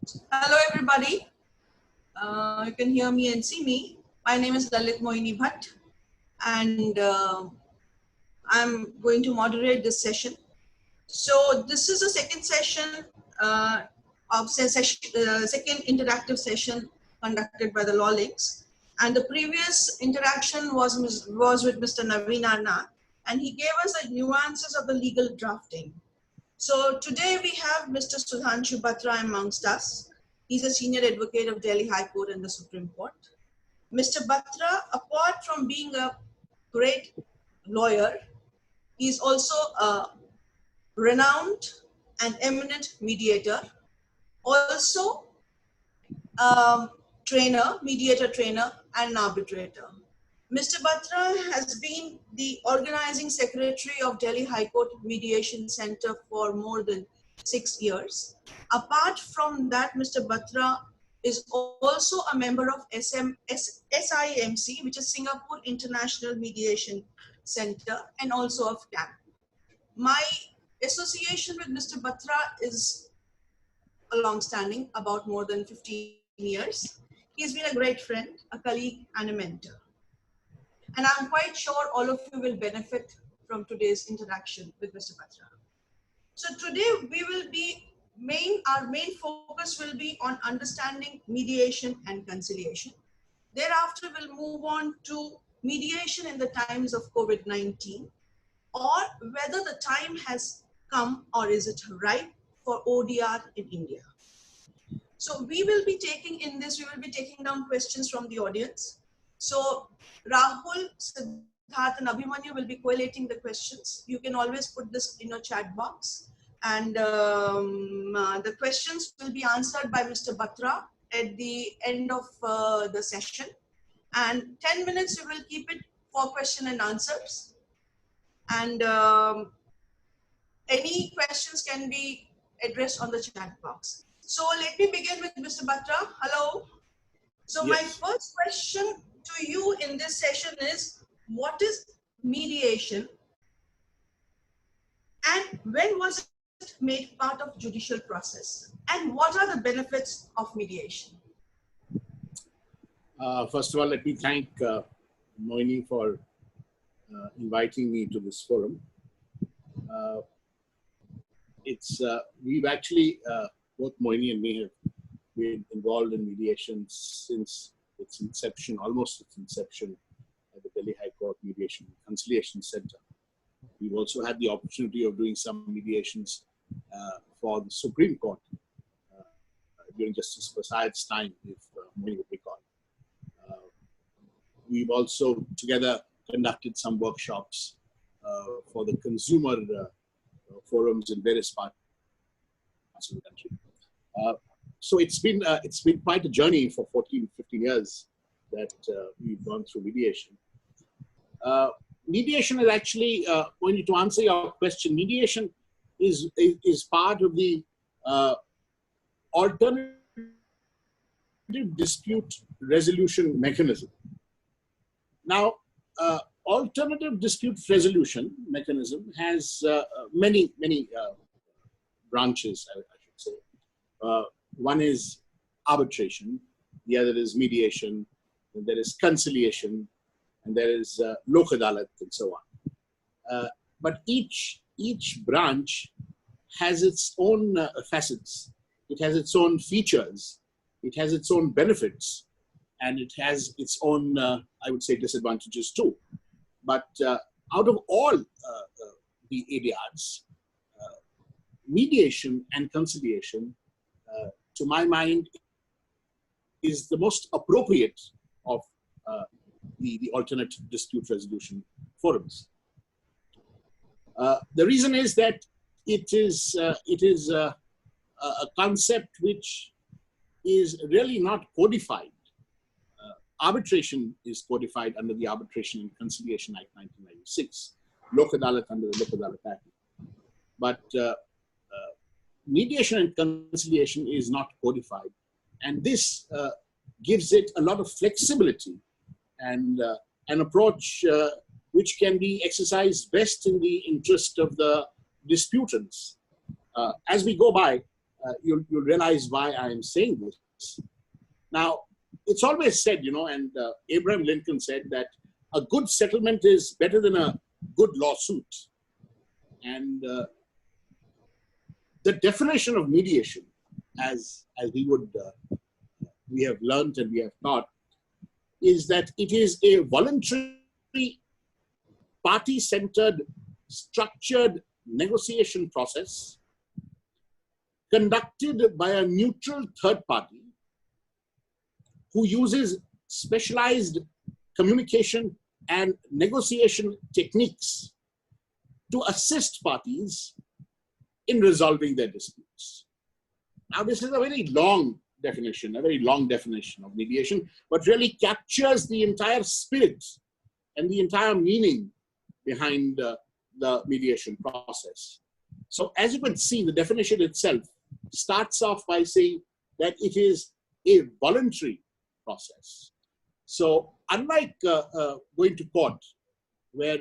Hello everybody, you can hear me and see me. My name is Lalit Mohini Bhat and I'm going to moderate this session. So this is a second session second interactive session conducted by the Law Links, and the previous interaction was with Mr. Naveen Arna, and he gave us the nuances of the legal drafting. So today we have Mr. Sudhanshu Batra amongst us. He's a senior advocate of Delhi High Court and the Supreme Court. Mr. Batra, apart from being a great lawyer, he's also a renowned and eminent mediator, also mediator trainer and an arbitrator. Mr. Batra has been the organizing secretary of Delhi High Court Mediation Center for more than 6 years. Apart from that, Mr. Batra is also a member of SIMC, which is Singapore International Mediation Center, and also of CAM. My association with Mr. Batra is a long-standing, about more than 15 years. He's been a great friend, a colleague, and a mentor. And I'm quite sure all of you will benefit from today's interaction with Mr. Batra. So today we will be our main focus will be on understanding mediation and conciliation. Thereafter, we'll move on to mediation in the times of COVID-19, or whether the time has come or is it right for ODR in India. So we will be taking down questions from the audience. So Rahul, Siddharth and Abhimanyu will be collating the questions. You can always put this in your chat box. And the questions will be answered by Mr. Batra at the end of the session. And 10 minutes, we will keep it for question and answers. And any questions can be addressed on the chat box. So let me begin with Mr. Batra. Hello. So yes. My first question to you in this session is, what is mediation and when was it made part of judicial process, and what are the benefits of mediation? First of all, let me thank Mohini for inviting me to this forum. We've actually, both Mohini and me have been involved in mediation since its inception, almost its inception at the Delhi High Court Mediation Conciliation Center. We've also had the opportunity of doing some mediations for the Supreme Court during Justice Prasad's time, if Mohini would recall. We've also together conducted some workshops for the consumer forums in various parts of the country. So it's been quite a journey for 14, 15 years that we've gone through mediation. Mediation is actually, to answer your question, mediation is part of the alternative dispute resolution mechanism. Now, alternative dispute resolution mechanism has many branches, I should say. One is arbitration, the other is mediation, and there is conciliation, and there is lok adalat, and so on. But each branch has its own facets. It has its own features. It has its own benefits, and it has its own, I would say, disadvantages too. But out of all the ADRs, mediation and conciliation, to my mind, is the most appropriate of the alternate dispute resolution forums. The reason is that it is a concept which is really not codified. Arbitration is codified under the Arbitration and Conciliation Act 1996, Lok Adalat under the Lok Adalat Act. But mediation and conciliation is not codified, and this gives it a lot of flexibility and an approach which can be exercised best in the interest of the disputants. As we go by, you'll realize why I am saying this. Now, it's always said, and Abraham Lincoln said that a good settlement is better than a good lawsuit. And the definition of mediation, as we have learned and we have taught, is that it is a voluntary, party-centered, structured negotiation process conducted by a neutral third party who uses specialized communication and negotiation techniques to assist parties in resolving their disputes. Now, this is a very long definition of mediation, but really captures the entire spirit and the entire meaning behind the mediation process. So, as you can see, the definition itself starts off by saying that it is a voluntary process. So, unlike going to court, where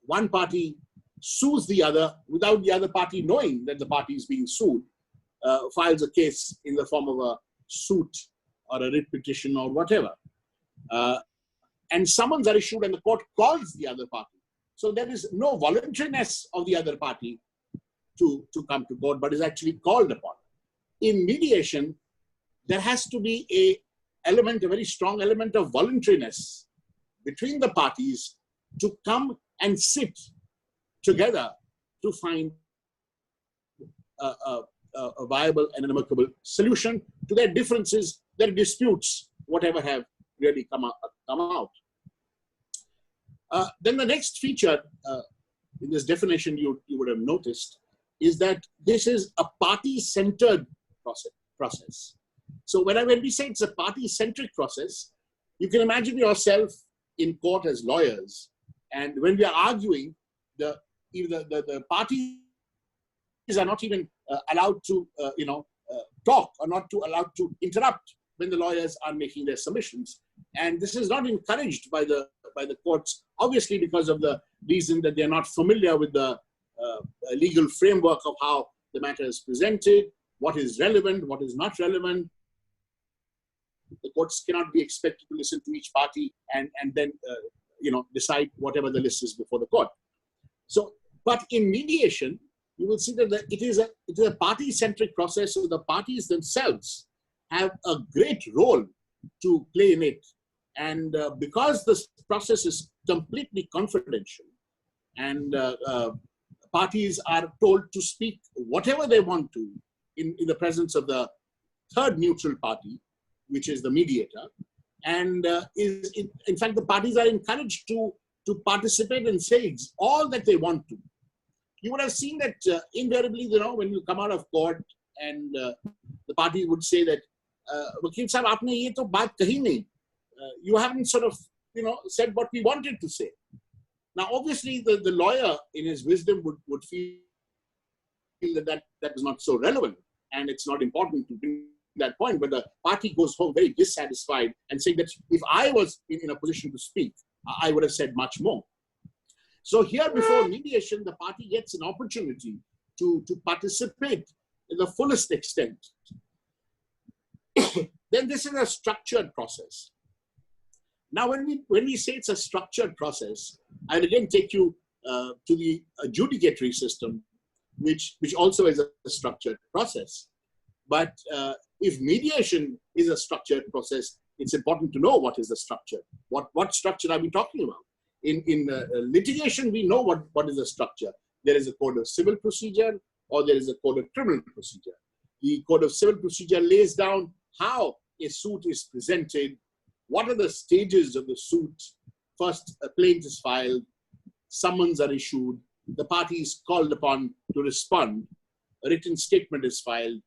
one party sues the other without the other party knowing that the party is being sued, files a case in the form of a suit or a writ petition or whatever, and summons are issued and the court calls the other party. So there is no voluntariness of the other party to come to court, but is actually called upon. In mediation, there has to be a very strong element of voluntariness between the parties to come and sit together to find a viable and an amicable solution to their differences, their disputes, whatever have really come out. Then the next feature in this definition you would have noticed is that this is a party-centered process. So when we say it's a party-centric process, you can imagine yourself in court as lawyers, and when we are arguing, the parties are not even allowed to talk, or not allowed to interrupt when the lawyers are making their submissions. And this is not encouraged by the courts, obviously because of the reason that they are not familiar with the legal framework of how the matter is presented, what is relevant, what is not relevant. The courts cannot be expected to listen to each party and then decide whatever the list is before the court. So, but in mediation, you will see that it is a party-centric process, so the parties themselves have a great role to play in it. And because this process is completely confidential, and parties are told to speak whatever they want to in the presence of the third neutral party, which is the mediator, and in fact, the parties are encouraged to participate and say all that they want to. You would have seen that invariably, when you come out of court and the party would say that, Vakil Sahab, aapne ye to baat kahi nahi. You haven't sort of, said what we wanted to say. Now, obviously, the lawyer in his wisdom would feel that is not so relevant and it's not important to bring that point, but the party goes home very dissatisfied and saying that if I was in a position to speak, I would have said much more. So here, before mediation, the party gets an opportunity to participate in the fullest extent. Then this is a structured process. Now, when we say it's a structured process, I'll again take you to the adjudicatory system, which also is a structured process. But if mediation is a structured process, it's important to know what is the structure. What structure are we talking about? In litigation, we know what is the structure. There is a code of civil procedure, or there is a code of criminal procedure. The code of civil procedure lays down how a suit is presented, what are the stages of the suit. First, a plaint is filed, summons are issued, the party is called upon to respond, a written statement is filed,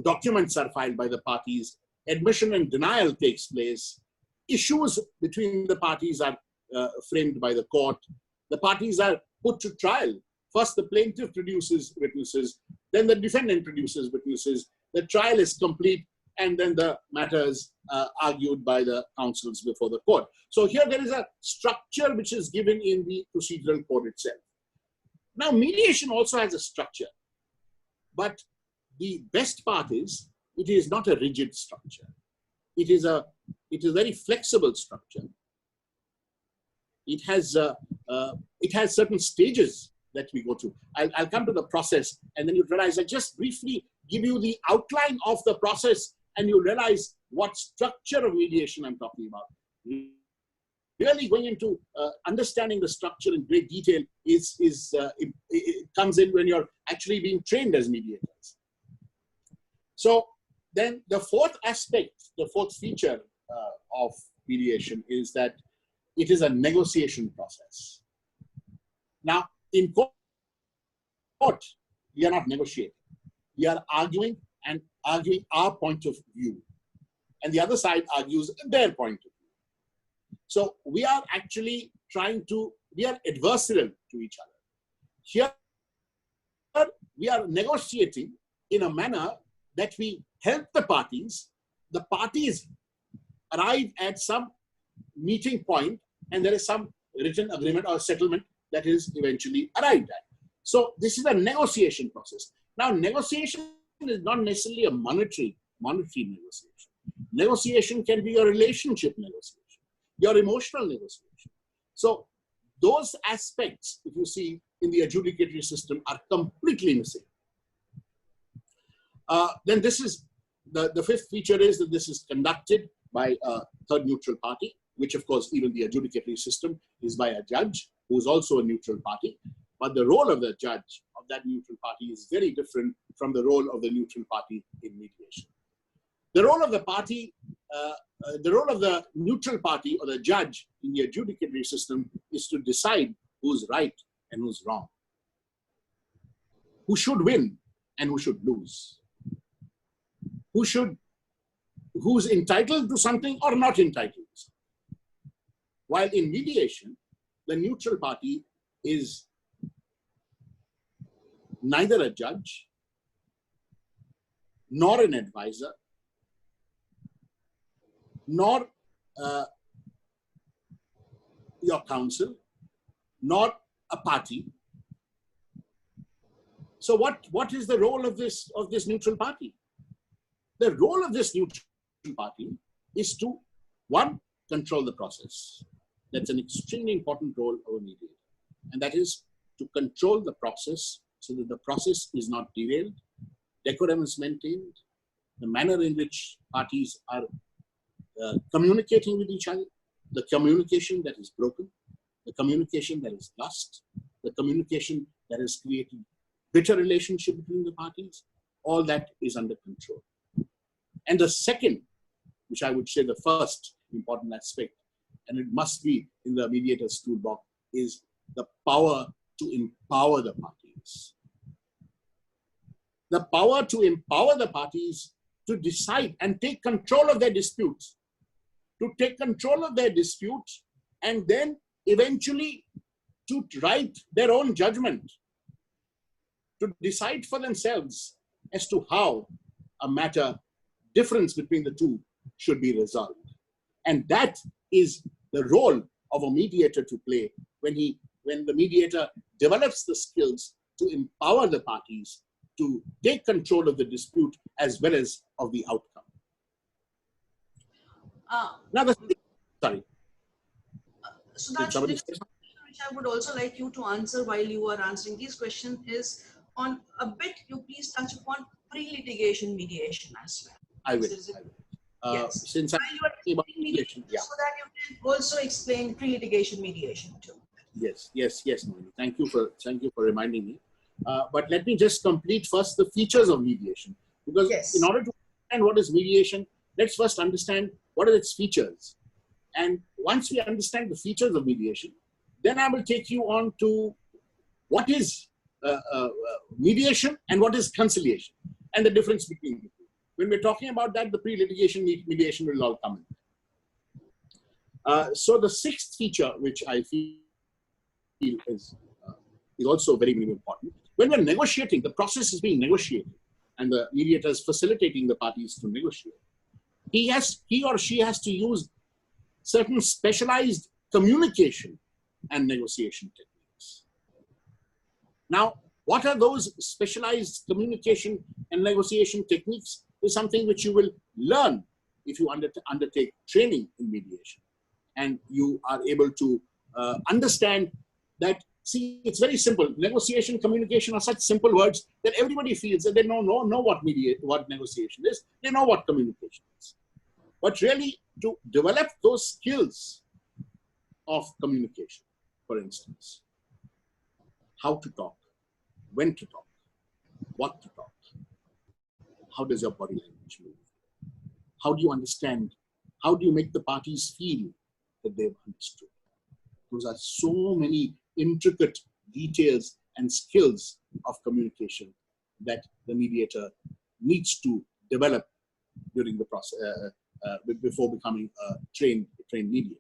documents are filed by the parties, admission and denial takes place, issues between the parties are framed by the court, the parties are put to trial. First, the plaintiff produces witnesses, then the defendant produces witnesses, the trial is complete, and then the matter is argued by the counsels before the court. So here there is a structure which is given in the procedural code itself. Now, mediation also has a structure. But the best part is, it is not a rigid structure. It is a very flexible structure. It has certain stages that we go through. I'll come to the process, and then you realize I just briefly give you the outline of the process, and you realize what structure of mediation I'm talking about. Really going into understanding the structure in great detail it comes in when you're actually being trained as mediators. So then the fourth aspect, the fourth feature of mediation is that it is a negotiation process. Now, in court, we are not negotiating. We are arguing our point of view. And the other side argues their point of view. So we are actually we are adversarial to each other. Here, we are negotiating in a manner that we help the parties arrive at some meeting point, and there is some written agreement or settlement that is eventually arrived at. So this is a negotiation process. Now, negotiation is not necessarily a monetary negotiation. Negotiation can be a relationship negotiation, your emotional negotiation. So those aspects, if you see in the adjudicatory system, are completely missing. Then this is the fifth feature is that this is conducted by a third neutral party, which of course even the adjudicatory system is by a judge who is also a neutral party. But the role of the judge of that neutral party is very different from the role of the neutral party in mediation. The role of the neutral party or the judge in the adjudicatory system is to decide who's right and who's wrong, who should win and who should lose, who's entitled to something or not entitled to something. While in mediation, the neutral party is neither a judge, nor an advisor, nor your counsel, nor a party. So what is the role of this neutral party? The role of this neutral party is to, one, control the process. That's an extremely important role of a mediator. And that is to control the process so that the process is not derailed, decorum is maintained, the manner in which parties are communicating with each other, the communication that is broken, the communication that is lost, the communication that has created bitter relationship between the parties, all that is under control. And the second, which I would say the first important aspect, and it must be in the mediator's toolbox, is the power to empower the parties. The power to empower the parties to decide and take control of their disputes, and then eventually to write their own judgment, to decide for themselves as to how a matter, difference between the two, should be resolved. And that is the role of a mediator to play when the mediator develops the skills to empower the parties to take control of the dispute as well as of the outcome. Sorry. So that's which I would also like you to answer while you are answering these questions is on a bit, you please touch upon pre-litigation mediation as well. I will. Yes. Since I'm talking about mediation, so that you can also explain pre-litigation mediation too. Yes, Mohini. Thank you for reminding me. But let me just complete first the features of mediation, because in order to understand what is mediation, let's first understand what are its features. And once we understand the features of mediation, then I will take you on to what is mediation and what is conciliation and the difference between the two. When we're talking about that, the pre-litigation mediation will all come in. So the sixth feature, which I feel is also very, very important. When we're negotiating, the process is being negotiated, and the mediator is facilitating the parties to negotiate. He or she has to use certain specialized communication and negotiation techniques. Now, What are those specialized communication and negotiation techniques is something which you will learn if you undertake training in mediation. And you are able to understand that, see, it's very simple. Negotiation, communication are such simple words that everybody feels that they know what negotiation is. They know what communication is. But really, to develop those skills of communication, for instance, how to talk, when to talk, what to talk, how does your body language move? How do you understand? How do you make the parties feel that they've understood? Those are so many intricate details and skills of communication that the mediator needs to develop during the process, before becoming a trained mediator.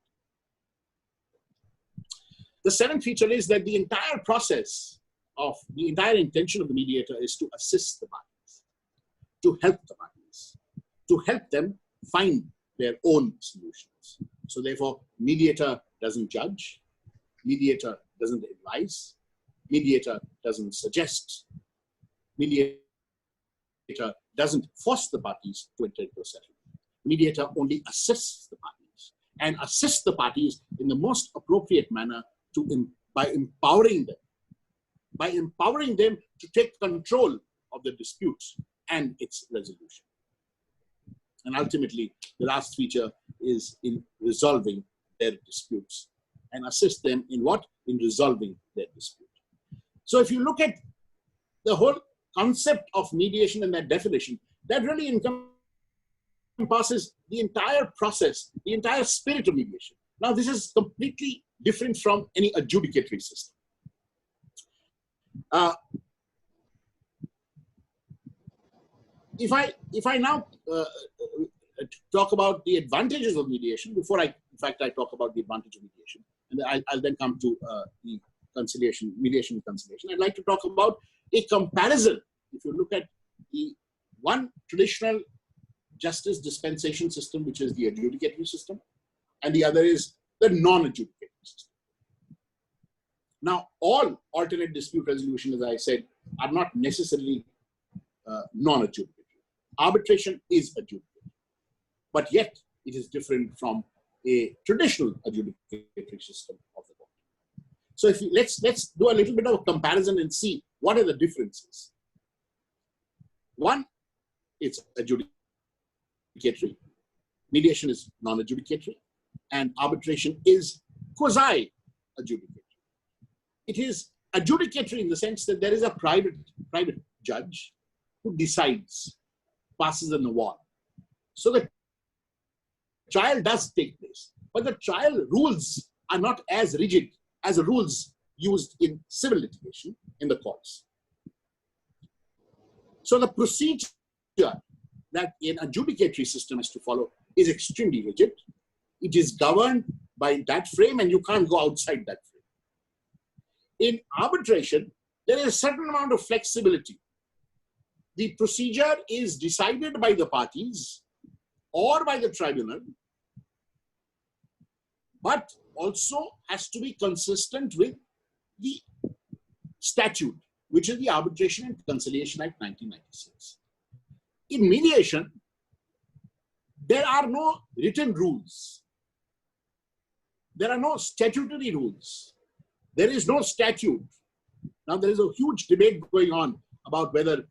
The seventh feature is that the entire process of the entire intention of the mediator is to assist the parties, to help the parties, to help them find their own solutions. So therefore, mediator doesn't judge, mediator doesn't advise, mediator doesn't suggest, mediator doesn't force the parties to enter into a settlement. Mediator only assists the parties, and assists the parties in the most appropriate manner by empowering them to take control of the disputes and its resolution. And ultimately, the last feature is in resolving their disputes, and assist them in what? In resolving their dispute. So if you look at the whole concept of mediation and that definition, that really encompasses the entire process, the entire spirit of mediation. Now, this is completely different from any adjudicatory system. If I now talk about the advantages of mediation, before I talk about the advantage of mediation, and I'll then come to the conciliation, mediation and conciliation, I'd like to talk about a comparison. If you look at the one traditional justice dispensation system, which is the adjudicatory system, and the other is the non-adjudicatory system. Now, all alternate dispute resolution, as I said, are not necessarily non-adjudicatory. Arbitration is adjudicatory, but yet it is different from a traditional adjudicatory system of the court. So if let's do a little bit of a comparison and see what are the differences. One, it's adjudicatory. Mediation is non-adjudicatory, and arbitration is quasi-adjudicatory. It is adjudicatory in the sense that there is a private judge who decides, passes an award. So the trial does take place, but the trial rules are not as rigid as the rules used in civil litigation in the courts. So the procedure that an adjudicatory system has to follow is extremely rigid. It is governed by that frame, and you can't go outside that frame. In arbitration, there is a certain amount of flexibility. The procedure is decided by the parties or by the tribunal, but also has to be consistent with the statute, which is the Arbitration and Conciliation Act 1996. In mediation, there are no written rules. There are no statutory rules. There is no statute. Now, there is a huge debate going on about whether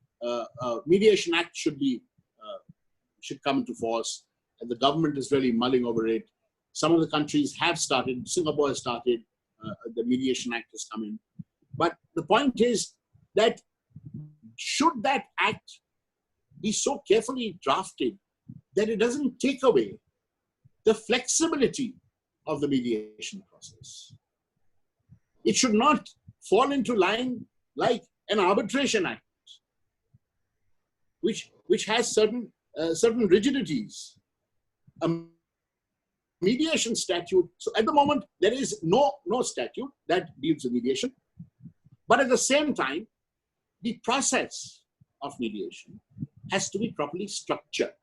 Mediation Act should come into force, and the government is really mulling over it. Some of the countries have started. Singapore has started. The Mediation Act has come in. But the point is that should that act be so carefully drafted that it doesn't take away the flexibility of the mediation process. It should not fall into line like an arbitration act, which has certain rigidities. A mediation statute. So at the moment, there is no statute that deals with mediation. But at the same time, the process of mediation has to be properly structured.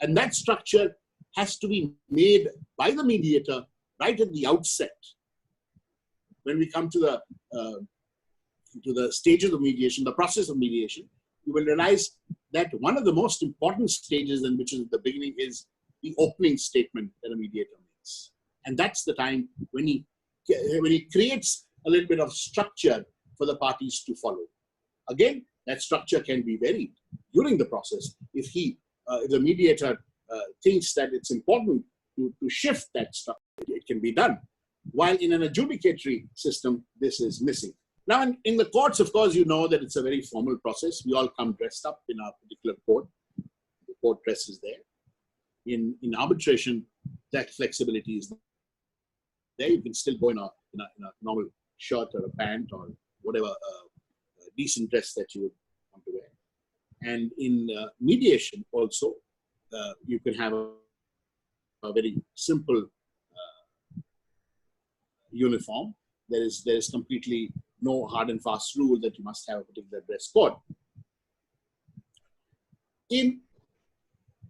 And that structure has to be made by the mediator right at the outset. When we come to the to the stages of mediation, the process of mediation, you will realize that one of the most important stages, and which is at the beginning, is the opening statement that a mediator makes. And that's the time when he creates a little bit of structure for the parties to follow. Again, that structure can be varied during the process. If the mediator thinks that it's important to shift that structure, it can be done. While in an adjudicatory system, this is missing. Now, in the courts, of course, you know that it's a very formal process. We all come dressed up in our particular court. The court dress is there. In arbitration, that flexibility is there. You can still go in a normal shirt or a pant or whatever decent dress that you would want to wear. And in mediation also, you can have a very simple uniform. There is completely no hard and fast rule that you must have a particular dress code. In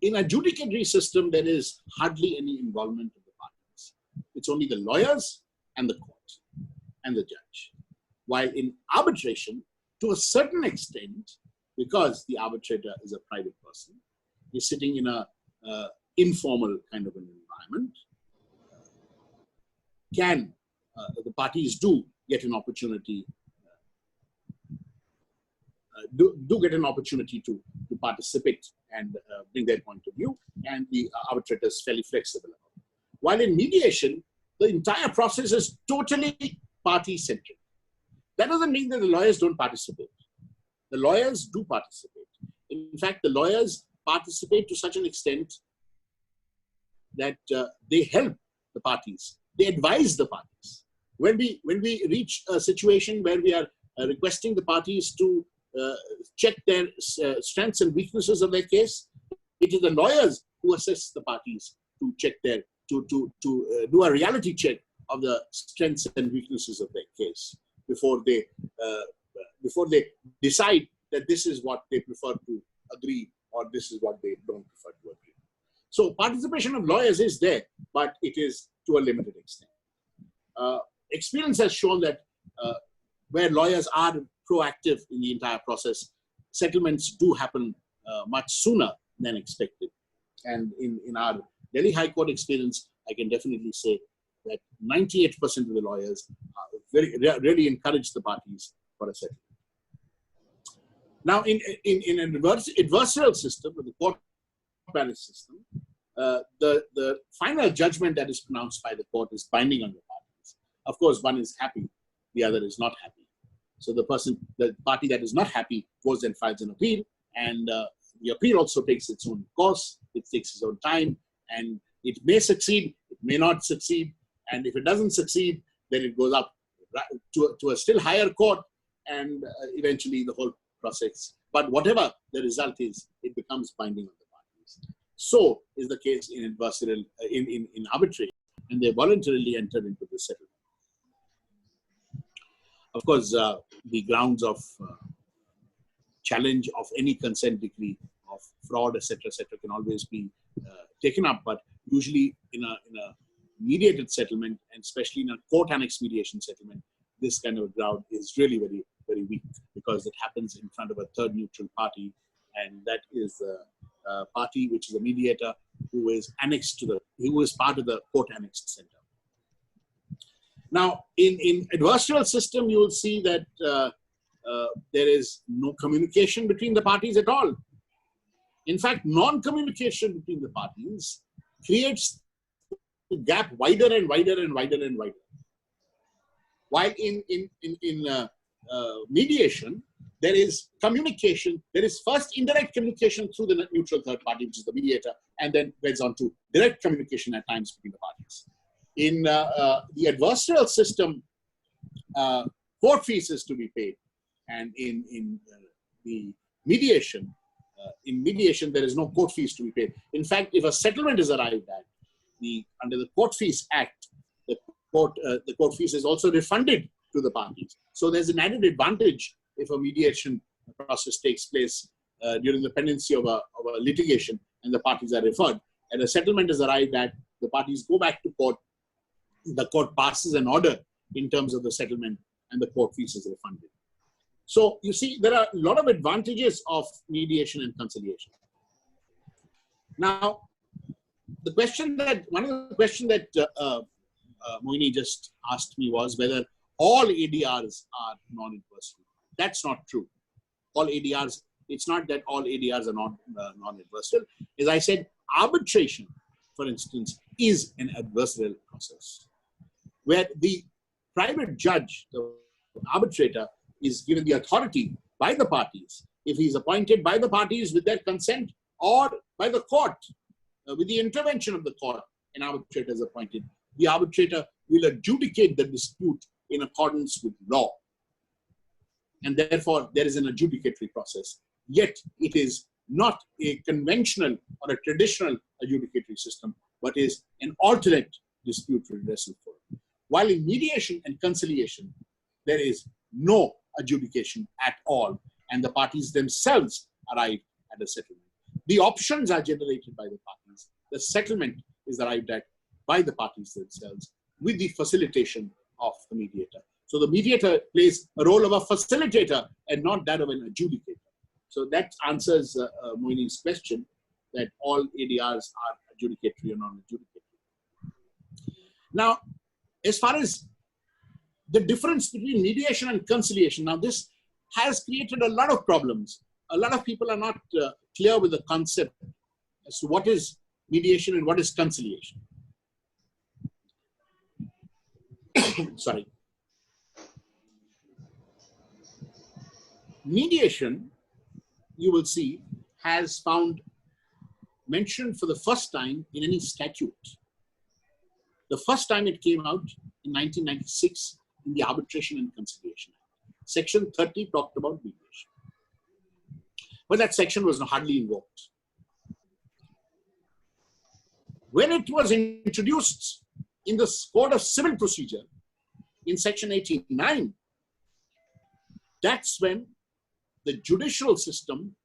adjudicatory system, there is hardly any involvement of the parties. It's only the lawyers and the court and the judge. While in arbitration, to a certain extent, because the arbitrator is a private person, he's sitting in a informal kind of an environment, the parties do get an opportunity to participate and bring their point of view, and the arbitrator is fairly flexible about it. While in mediation, the entire process is totally party-centric. That doesn't mean that the lawyers don't participate. The lawyers do participate. In fact, the lawyers participate to such an extent that they help the parties. They advise the parties. When we reach a situation where we are requesting the parties to check their strengths and weaknesses of their case, it is the lawyers who assist the parties to check to do a reality check of the strengths and weaknesses of their case before they decide that this is what they prefer to agree or this is what they don't prefer to agree. So participation of lawyers is there, but it is to a limited extent. Experience has shown that where lawyers are proactive in the entire process, settlements do happen much sooner than expected. And in our Delhi High Court experience, I can definitely say that 98% of the lawyers really encourage the parties for a settlement. Now, in an adversarial system, with the court balance system, the final judgment that is pronounced by the court is binding on the parties. Of course, one is happy, the other is not happy. So the party that is not happy goes and files an appeal, and the appeal also takes its own course, it takes its own time, and it may succeed, it may not succeed, and if it doesn't succeed, then it goes up to a still higher court, and eventually the whole process. But whatever the result is, it becomes binding on the parties. So is the case in adversarial, in arbitration, and they voluntarily enter into the settlement. Of course, the grounds of challenge of any consent decree of fraud, etc., can always be taken up. But usually in a mediated settlement, and especially in a court annex mediation settlement, this kind of ground is really very, very weak, because it happens in front of a third neutral party, and that is the party which is a mediator who is part of the court annexed center. Now, in adversarial system, you will see that there is no communication between the parties at all. In fact, non-communication between the parties creates the gap wider and wider and wider and wider. While in mediation, there is communication. There is first indirect communication through the neutral third party, which is the mediator, and then leads on to direct communication at times between the parties. In the adversarial system, court fees is to be paid, and in the mediation, there is no court fees to be paid. In fact, if a settlement is arrived at, under the Court Fees Act, the court fees is also refunded to the parties. So there's an added advantage if a mediation process takes place during the pendency of a litigation and the parties are referred, and a settlement is arrived at, the parties go back to court, the court passes an order in terms of the settlement, and the court fees is refunded. So you see, there are a lot of advantages of mediation and conciliation. Now, one of the questions that Mohini just asked me was whether all ADRs are non-adversarial. That's not true. All ADRs, it's not that all ADRs are non-adversarial. As I said, arbitration, for instance, is an adversarial process where the private judge, the arbitrator, is given the authority by the parties. If he is appointed by the parties with their consent or by the court, with the intervention of the court, an arbitrator is appointed. The arbitrator will adjudicate the dispute in accordance with law. And therefore, there is an adjudicatory process. Yet, it is not a conventional or a traditional adjudicatory system, but is an alternate dispute redressal forum. While in mediation and conciliation, there is no adjudication at all, and the parties themselves arrive at a settlement. The options are generated by the parties. The settlement is arrived at by the parties themselves with the facilitation of the mediator. So the mediator plays a role of a facilitator and not that of an adjudicator. So that answers Mohini's question that all ADRs are adjudicatory or non-adjudicatory. Now, as far as the difference between mediation and conciliation, now this has created a lot of problems. A lot of people are not clear with the concept as to what is mediation and what is conciliation. Sorry. Mediation, you will see, has found mentioned for the first time in any statute. The first time it came out in 1996 in the Arbitration and Conciliation Act. Section 30 talked about mediation. But that section was hardly invoked. When it was introduced in the Code of Civil Procedure in Section 89, that's when the judicial system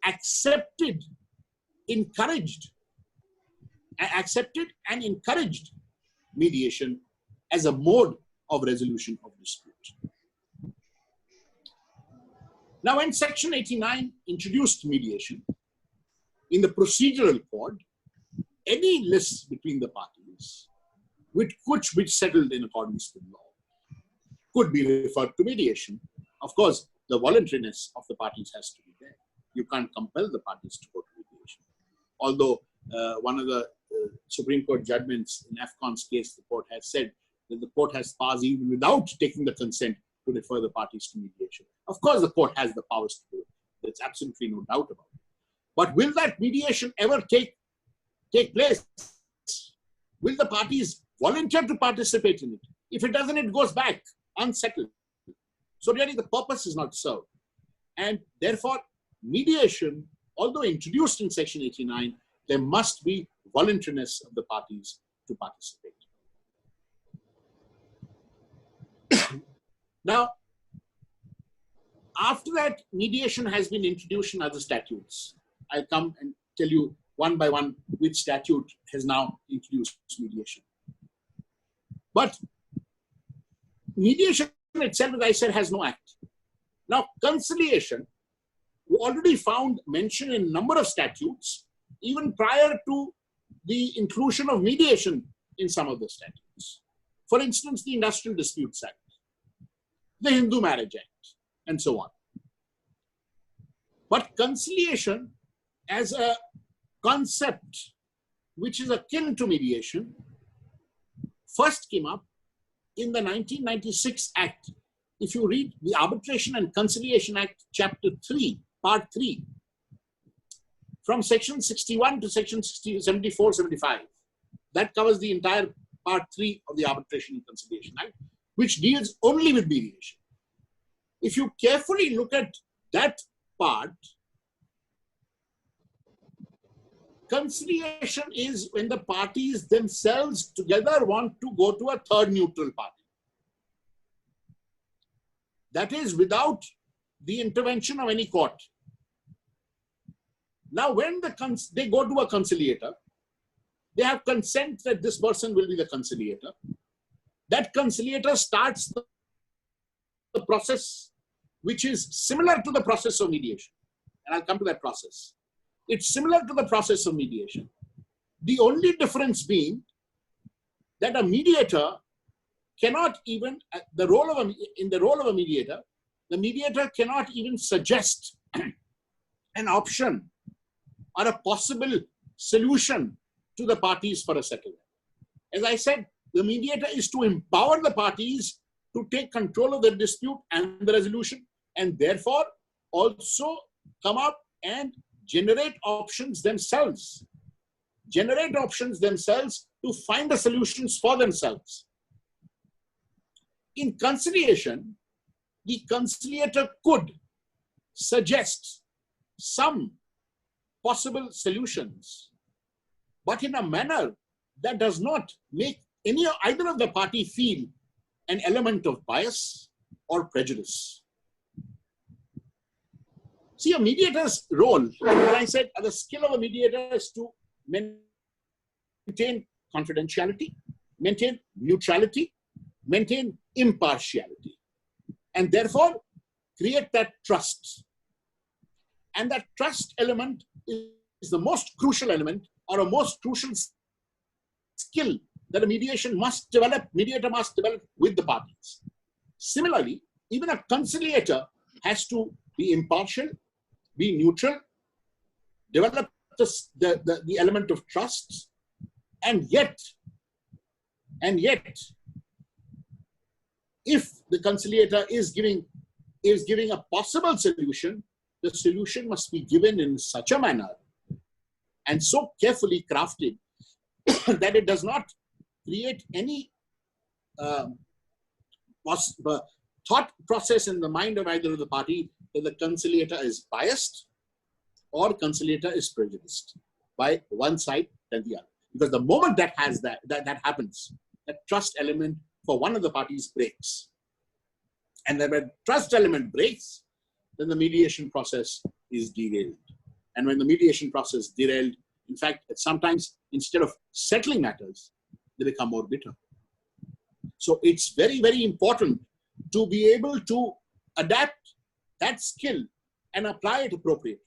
accepted and encouraged mediation as a mode of resolution of dispute. Now, when Section 89 introduced mediation in the procedural code, any lists between the parties which settled in accordance with law could be referred to mediation. Of course, the voluntariness of the parties has to be there. You can't compel the parties to go to mediation. Although one of the Supreme Court judgments in Afcon's case, the court has said that the court has powers even without taking the consent to refer the parties to mediation. Of course, the court has the powers to do it. There's absolutely no doubt about it. But will that mediation ever take place? Will the parties volunteer to participate in it? If it doesn't, it goes back unsettled. So really the purpose is not served. And therefore, mediation, although introduced in Section 89, there must be voluntariness of the parties to participate. Now, after that, mediation has been introduced in other statutes. I'll come and tell you one by one which statute has now introduced mediation. But mediation itself, as I said, has no act. Now, conciliation, we already found mention in a number of statutes, even prior to the inclusion of mediation in some of the statutes. For instance, the Industrial Disputes Act, the Hindu Marriage Act, and so on. But conciliation as a concept which is akin to mediation first came up in the 1996 Act. If you read the Arbitration and Conciliation Act, Chapter 3, Part 3, from Section 61 to Section 74, 75, that covers the entire Part 3 of the Arbitration and Conciliation Act, which deals only with mediation. If you carefully look at that part, conciliation is when the parties themselves together want to go to a third neutral party. That is without the intervention of any court. Now, when they go to a conciliator, they have consent that this person will be the conciliator. That conciliator starts the process which is similar to the process of mediation. And I'll come to that process. It's similar to the process of mediation. The only difference being that a mediator cannot even, in the role of a mediator, the mediator cannot even suggest an option or a possible solution to the parties for a settlement. As I said, the mediator is to empower the parties to take control of the dispute and the resolution, and therefore also come up and generate options themselves. Generate options themselves to find the solutions for themselves. In conciliation, the conciliator could suggest some possible solutions, but in a manner that does not make either of the party feel an element of bias or prejudice. See, a mediator's role, when I said the skill of a mediator is to maintain confidentiality, maintain neutrality, maintain impartiality, and therefore create that trust. And that trust element is the most crucial element, or a most crucial skill that a mediator must develop with the parties. Similarly, even a conciliator has to be impartial, be neutral, develop the element of trust, and yet, if the conciliator is giving a possible solution, the solution must be given in such a manner and so carefully crafted that it does not create any thought process in the mind of either of the party that the conciliator is biased or conciliator is prejudiced by one side than the other. Because the moment that happens, that trust element for one of the parties breaks. And then when trust element breaks, then the mediation process is derailed. And when the mediation process derailed, in fact, sometimes instead of settling matters, they become more bitter. So it's very, very important to be able to adapt that skill and apply it appropriately.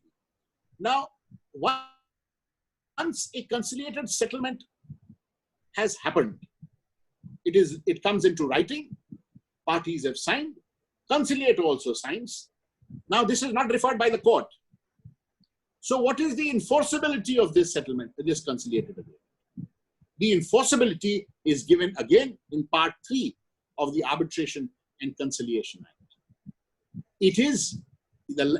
Now, once a conciliated settlement has happened, it comes into writing, parties have signed, conciliator also signs. Now, this is not referred by the court. So what is the enforceability of this settlement, this conciliated agreement? The enforceability is given again in part 3 of the Arbitration and Conciliation Act. It is,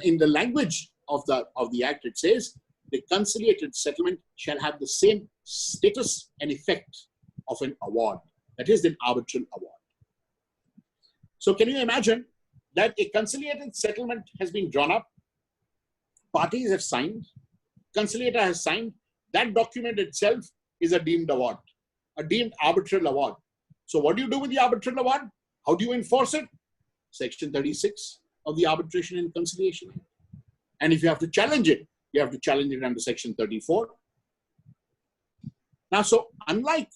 in the language of the Act, it says, the conciliated settlement shall have the same status and effect of an award, that is, an arbitral award. So can you imagine that a conciliated settlement has been drawn up, parties have signed, conciliator has signed, that document itself is a deemed award, a deemed arbitral award. So what do you do with the arbitral award? How do you enforce it? Section 36 of the Arbitration and Conciliation Act. And if you have to challenge it, you have to challenge it under Section 34. Now, so unlike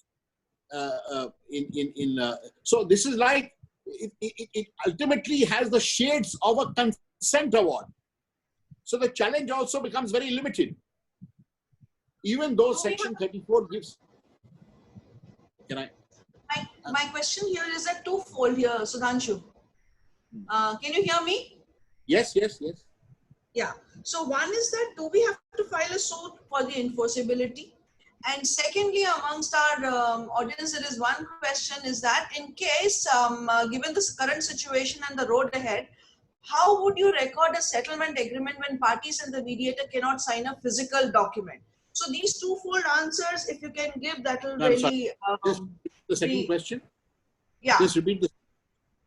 so this is like, it ultimately has the shades of a consent award. So the challenge also becomes very limited. Even though Section 34 gives, my question here is a twofold here, Sudhanshu. Can you hear me? Yes. Yeah. So one is that, do we have to file a suit for the enforceability? And secondly, amongst our audience, there is one question is that, in case, given this current situation and the road ahead, how would you record a settlement agreement when parties and the mediator cannot sign a physical document? So these twofold answers, if you can give, that will really... the second question? Yeah. Just repeat the...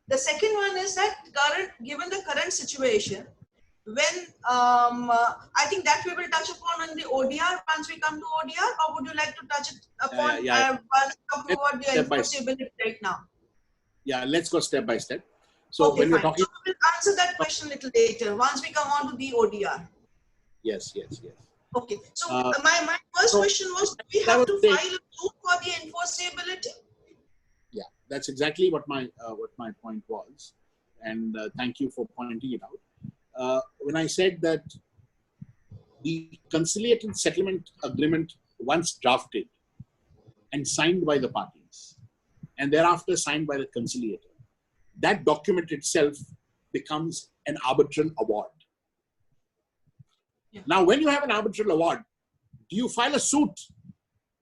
The second one is that, given the current situation, when I think that we will touch upon in the ODR once we come to ODR, or would you like to touch it upon talking about the enforceability right now? Yeah, let's go step by step. So when we're talking, so we'll answer that question a little later once we come on to the ODR. Yes. Okay. So my first question was, do we have to file a suit for the enforceability? Yeah, that's exactly what my point was. and thank you for pointing it out. When I said that the conciliated settlement agreement, once drafted and signed by the parties, and thereafter signed by the conciliator, that document itself becomes an arbitral award. Yeah. Now, when you have an arbitral award, do you file a suit?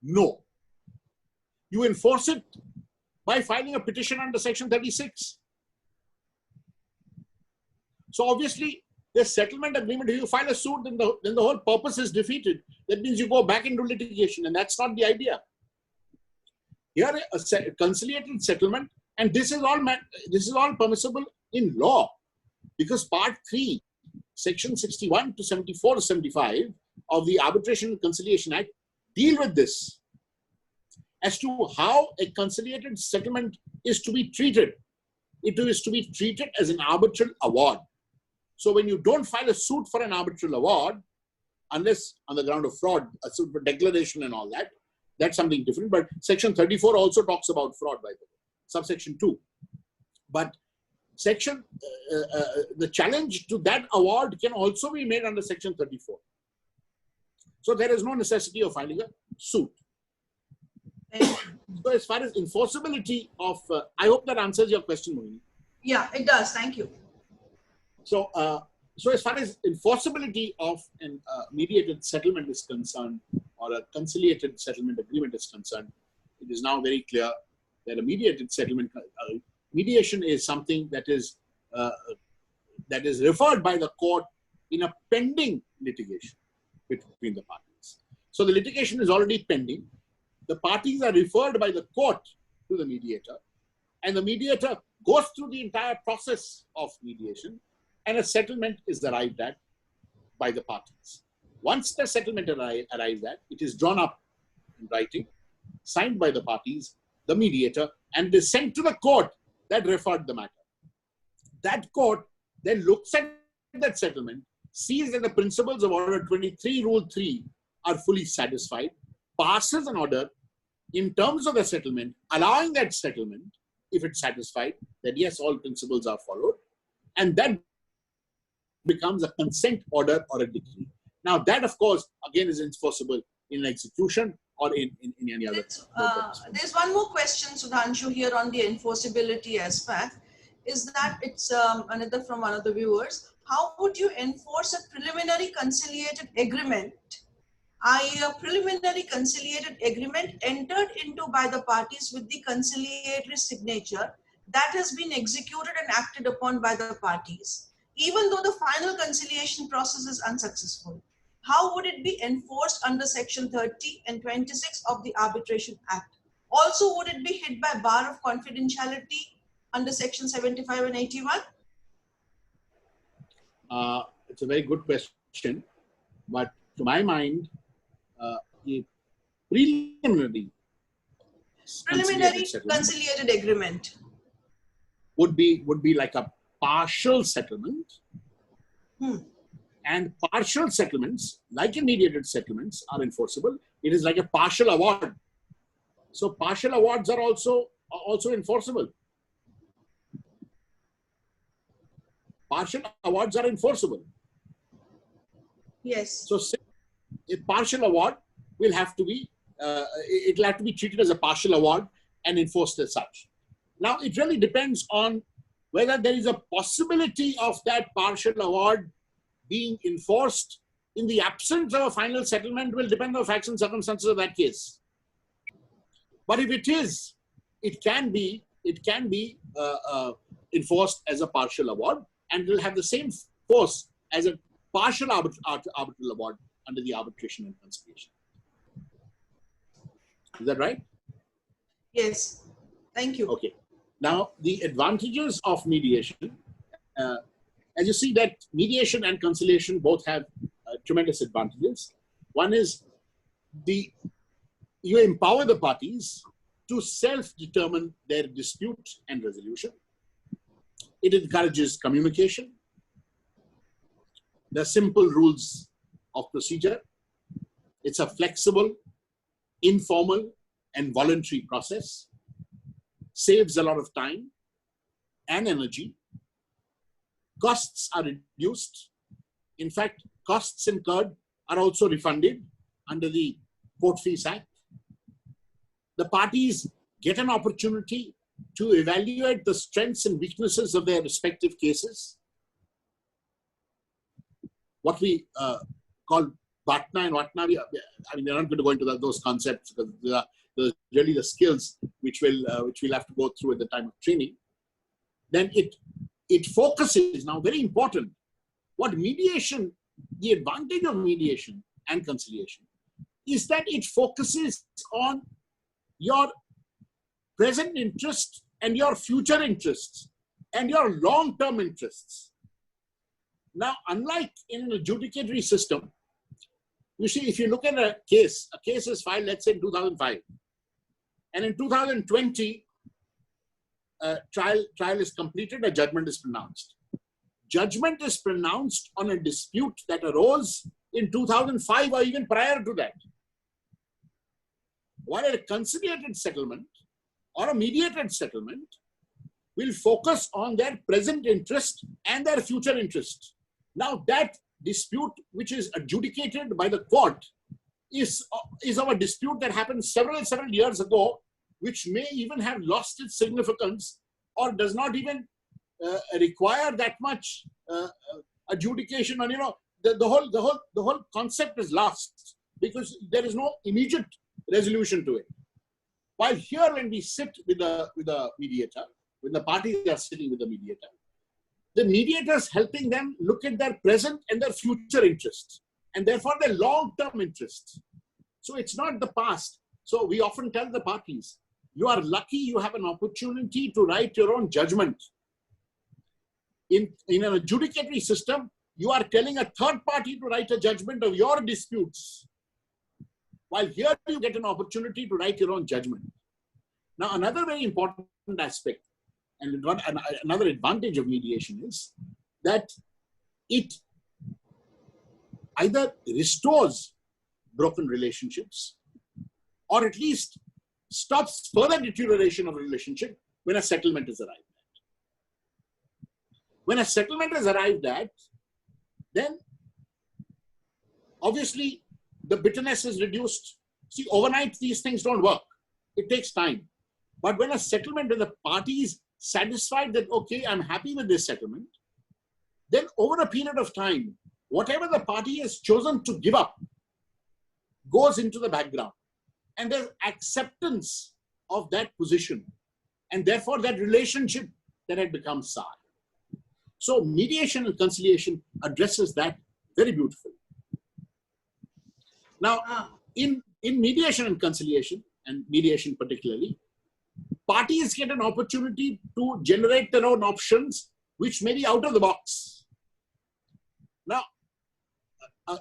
No. You enforce it by filing a petition under Section 36. So obviously, the settlement agreement, if you file a suit, then the whole purpose is defeated. That means you go back into litigation, and that's not the idea. Here, a conciliated settlement, and this is all permissible in law, because Part 3, Section 61 to 74 to 75 of the Arbitration and Conciliation Act deal with this as to how a conciliated settlement is to be treated. It is to be treated as an arbitral award. So when you don't file a suit for an arbitral award, unless on the ground of fraud, a suit for declaration and all that, that's something different. But Section 34 also talks about fraud, by the way, subsection 2. But the challenge to that award can also be made under Section 34. So there is no necessity of filing a suit. So as far as enforceability of, I hope that answers your question, Mohini. Yeah, it does. Thank you. So, so as far as enforceability of a mediated settlement is concerned, or a conciliated settlement agreement is concerned, it is now very clear that a mediated settlement, mediation is something that is referred by the court in a pending litigation between the parties. So the litigation is already pending. The parties are referred by the court to the mediator, and the mediator goes through the entire process of mediation, and a settlement is arrived at by the parties. Once the settlement arrives at, it is drawn up in writing, signed by the parties, the mediator, and is sent to the court that referred the matter. That court then looks at that settlement, sees that the principles of Order 23, Rule 3 are fully satisfied, passes an order in terms of the settlement, allowing that settlement, if it's satisfied, that yes, all principles are followed, and that becomes a consent order or a decree. Now that, of course, again is enforceable in execution or in any other. There's one more question, Sudhanshu, here on the enforceability aspect. Is that it's another from one of the viewers. How would you enforce a preliminary conciliated agreement, i.e. a preliminary conciliated agreement entered into by the parties with the conciliatory signature that has been executed and acted upon by the parties, even though the final conciliation process is unsuccessful? How would it be enforced under Section 30 and 26 of the Arbitration Act? Also, would it be hit by bar of confidentiality under Section 75 and 81? It's a very good question, but to my mind, a preliminary conciliated agreement would be like a partial settlement. And partial settlements, like mediated settlements, are enforceable. It is like a partial award. So partial awards are also enforceable. Partial awards are enforceable. Yes. So a partial award will have to be, it'll have to be treated as a partial award and enforced as such. Now, it really depends on whether there is a possibility of that partial award being enforced in the absence of a final settlement. Will depend on the facts and circumstances of that case. But if it is, it can be enforced as a partial award, and will have the same force as a partial arbitral award under the Arbitration and Conciliation. Is that right? Yes. Thank you. Okay. Now, the advantages of mediation, as you see that mediation and conciliation both have tremendous advantages. One is you empower the parties to self-determine their dispute and resolution. It encourages communication, the simple rules of procedure. It's a flexible, informal, and voluntary process. Saves a lot of time and energy, costs are reduced. In fact, costs incurred are also refunded under the Court Fees Act. The parties get an opportunity to evaluate the strengths and weaknesses of their respective cases. What we call Bhatna and Vatna, I mean, we're not going to go into those concepts because they're really the skills which we'll have to go through at the time of training. Then it focuses, now very important, what mediation, the advantage of mediation and conciliation is that it focuses on your present interest and your future interests and your long-term interests. Now, unlike in an adjudicatory system, you see, if you look at a case is filed, let's say in 2005, and in 2020, trial is completed, a judgment is pronounced. Judgment is pronounced on a dispute that arose in 2005 or even prior to that. While a conciliated settlement or a mediated settlement will focus on their present interest and their future interest. Now that dispute which is adjudicated by the court is of a dispute that happened several years ago, which may even have lost its significance or does not even require that much adjudication. And the whole concept is lost because there is no immediate resolution to it. While here, when we sit with the mediator, when the parties are sitting with the mediator is helping them look at their present and their future interests, and therefore their long-term interests. So it's not the past. So we often tell the parties, you are lucky you have an opportunity to write your own judgment. In an adjudicatory system, you are telling a third party to write a judgment of your disputes. While here you get an opportunity to write your own judgment. Now, another very important aspect and another advantage of mediation is that it either restores broken relationships or at least stops further deterioration of a relationship when a settlement is arrived at. When a settlement is arrived at, then obviously the bitterness is reduced. See, overnight these things don't work. It takes time. But when a settlement, when the party is satisfied that, okay, I'm happy with this settlement, then over a period of time, whatever the party has chosen to give up goes into the background. And there's acceptance of that position. And therefore that relationship that had become sour. So mediation and conciliation addresses that very beautifully. Now, in mediation and conciliation, and mediation particularly, parties get an opportunity to generate their own options, which may be out of the box. Now,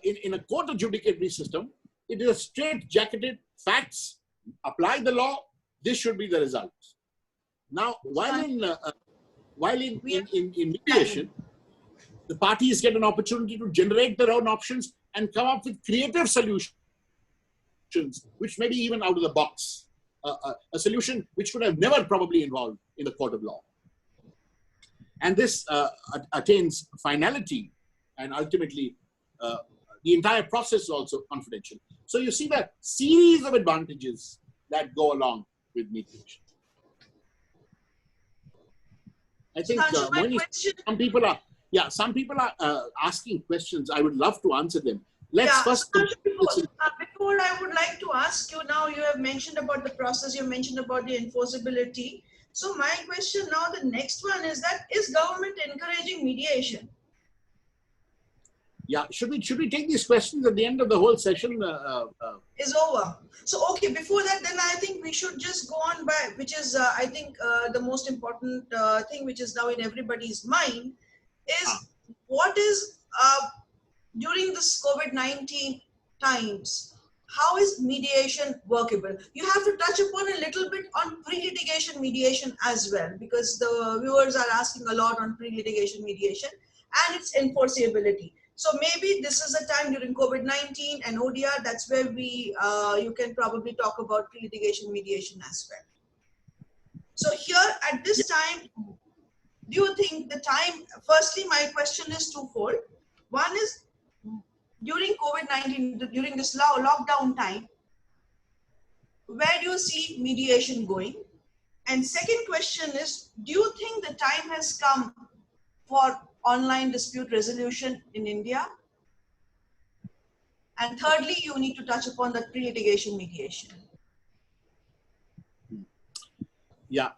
in a court adjudicatory system, it is a straight-jacketed facts, apply the law, this should be the result. Now, while in mediation, the parties get an opportunity to generate their own options and come up with creative solutions, which may be even out of the box. A solution which could have never probably involved in the court of law. And this attains finality, and ultimately the entire process is also confidential. So you see the series of advantages that go along with mediation. I think some people are asking questions. I would love to answer them. Let's first. Before I would like to ask you now, you have mentioned about the process, you mentioned about the enforceability. So my question now, the next one is that, is government encouraging mediation? Yeah, should we take these questions at the end of the whole session? Is over. So, okay, before that, then I think we should just go on by, which is, I think, the most important thing which is now in everybody's mind is what is, during this COVID-19 times, how is mediation workable? You have to touch upon a little bit on pre-litigation mediation as well, because the viewers are asking a lot on pre-litigation mediation and its enforceability. So maybe this is a time during COVID-19 and Odia, that's where we, you can probably talk about pre-litigation mediation as well. So here at this time, do you think the time, firstly, my question is twofold. One is, during COVID-19, during this lockdown time, where do you see mediation going? And second question is, do you think the time has come for online dispute resolution in India? And thirdly, you need to touch upon the pre-litigation mediation. Yeah,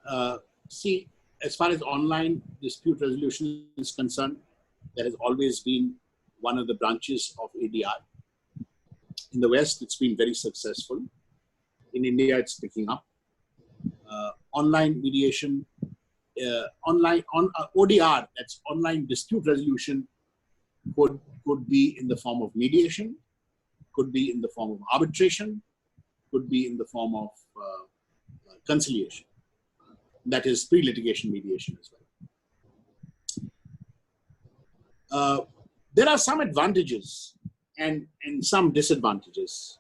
see, as far as online dispute resolution is concerned, there has always been one of the branches of ADR. In the West, it's been very successful. In India, it's picking up. Online mediation, ODR, that's online dispute resolution, could be in the form of mediation, could be in the form of arbitration, could be in the form of conciliation. That is pre-litigation mediation as well. There are some advantages and some disadvantages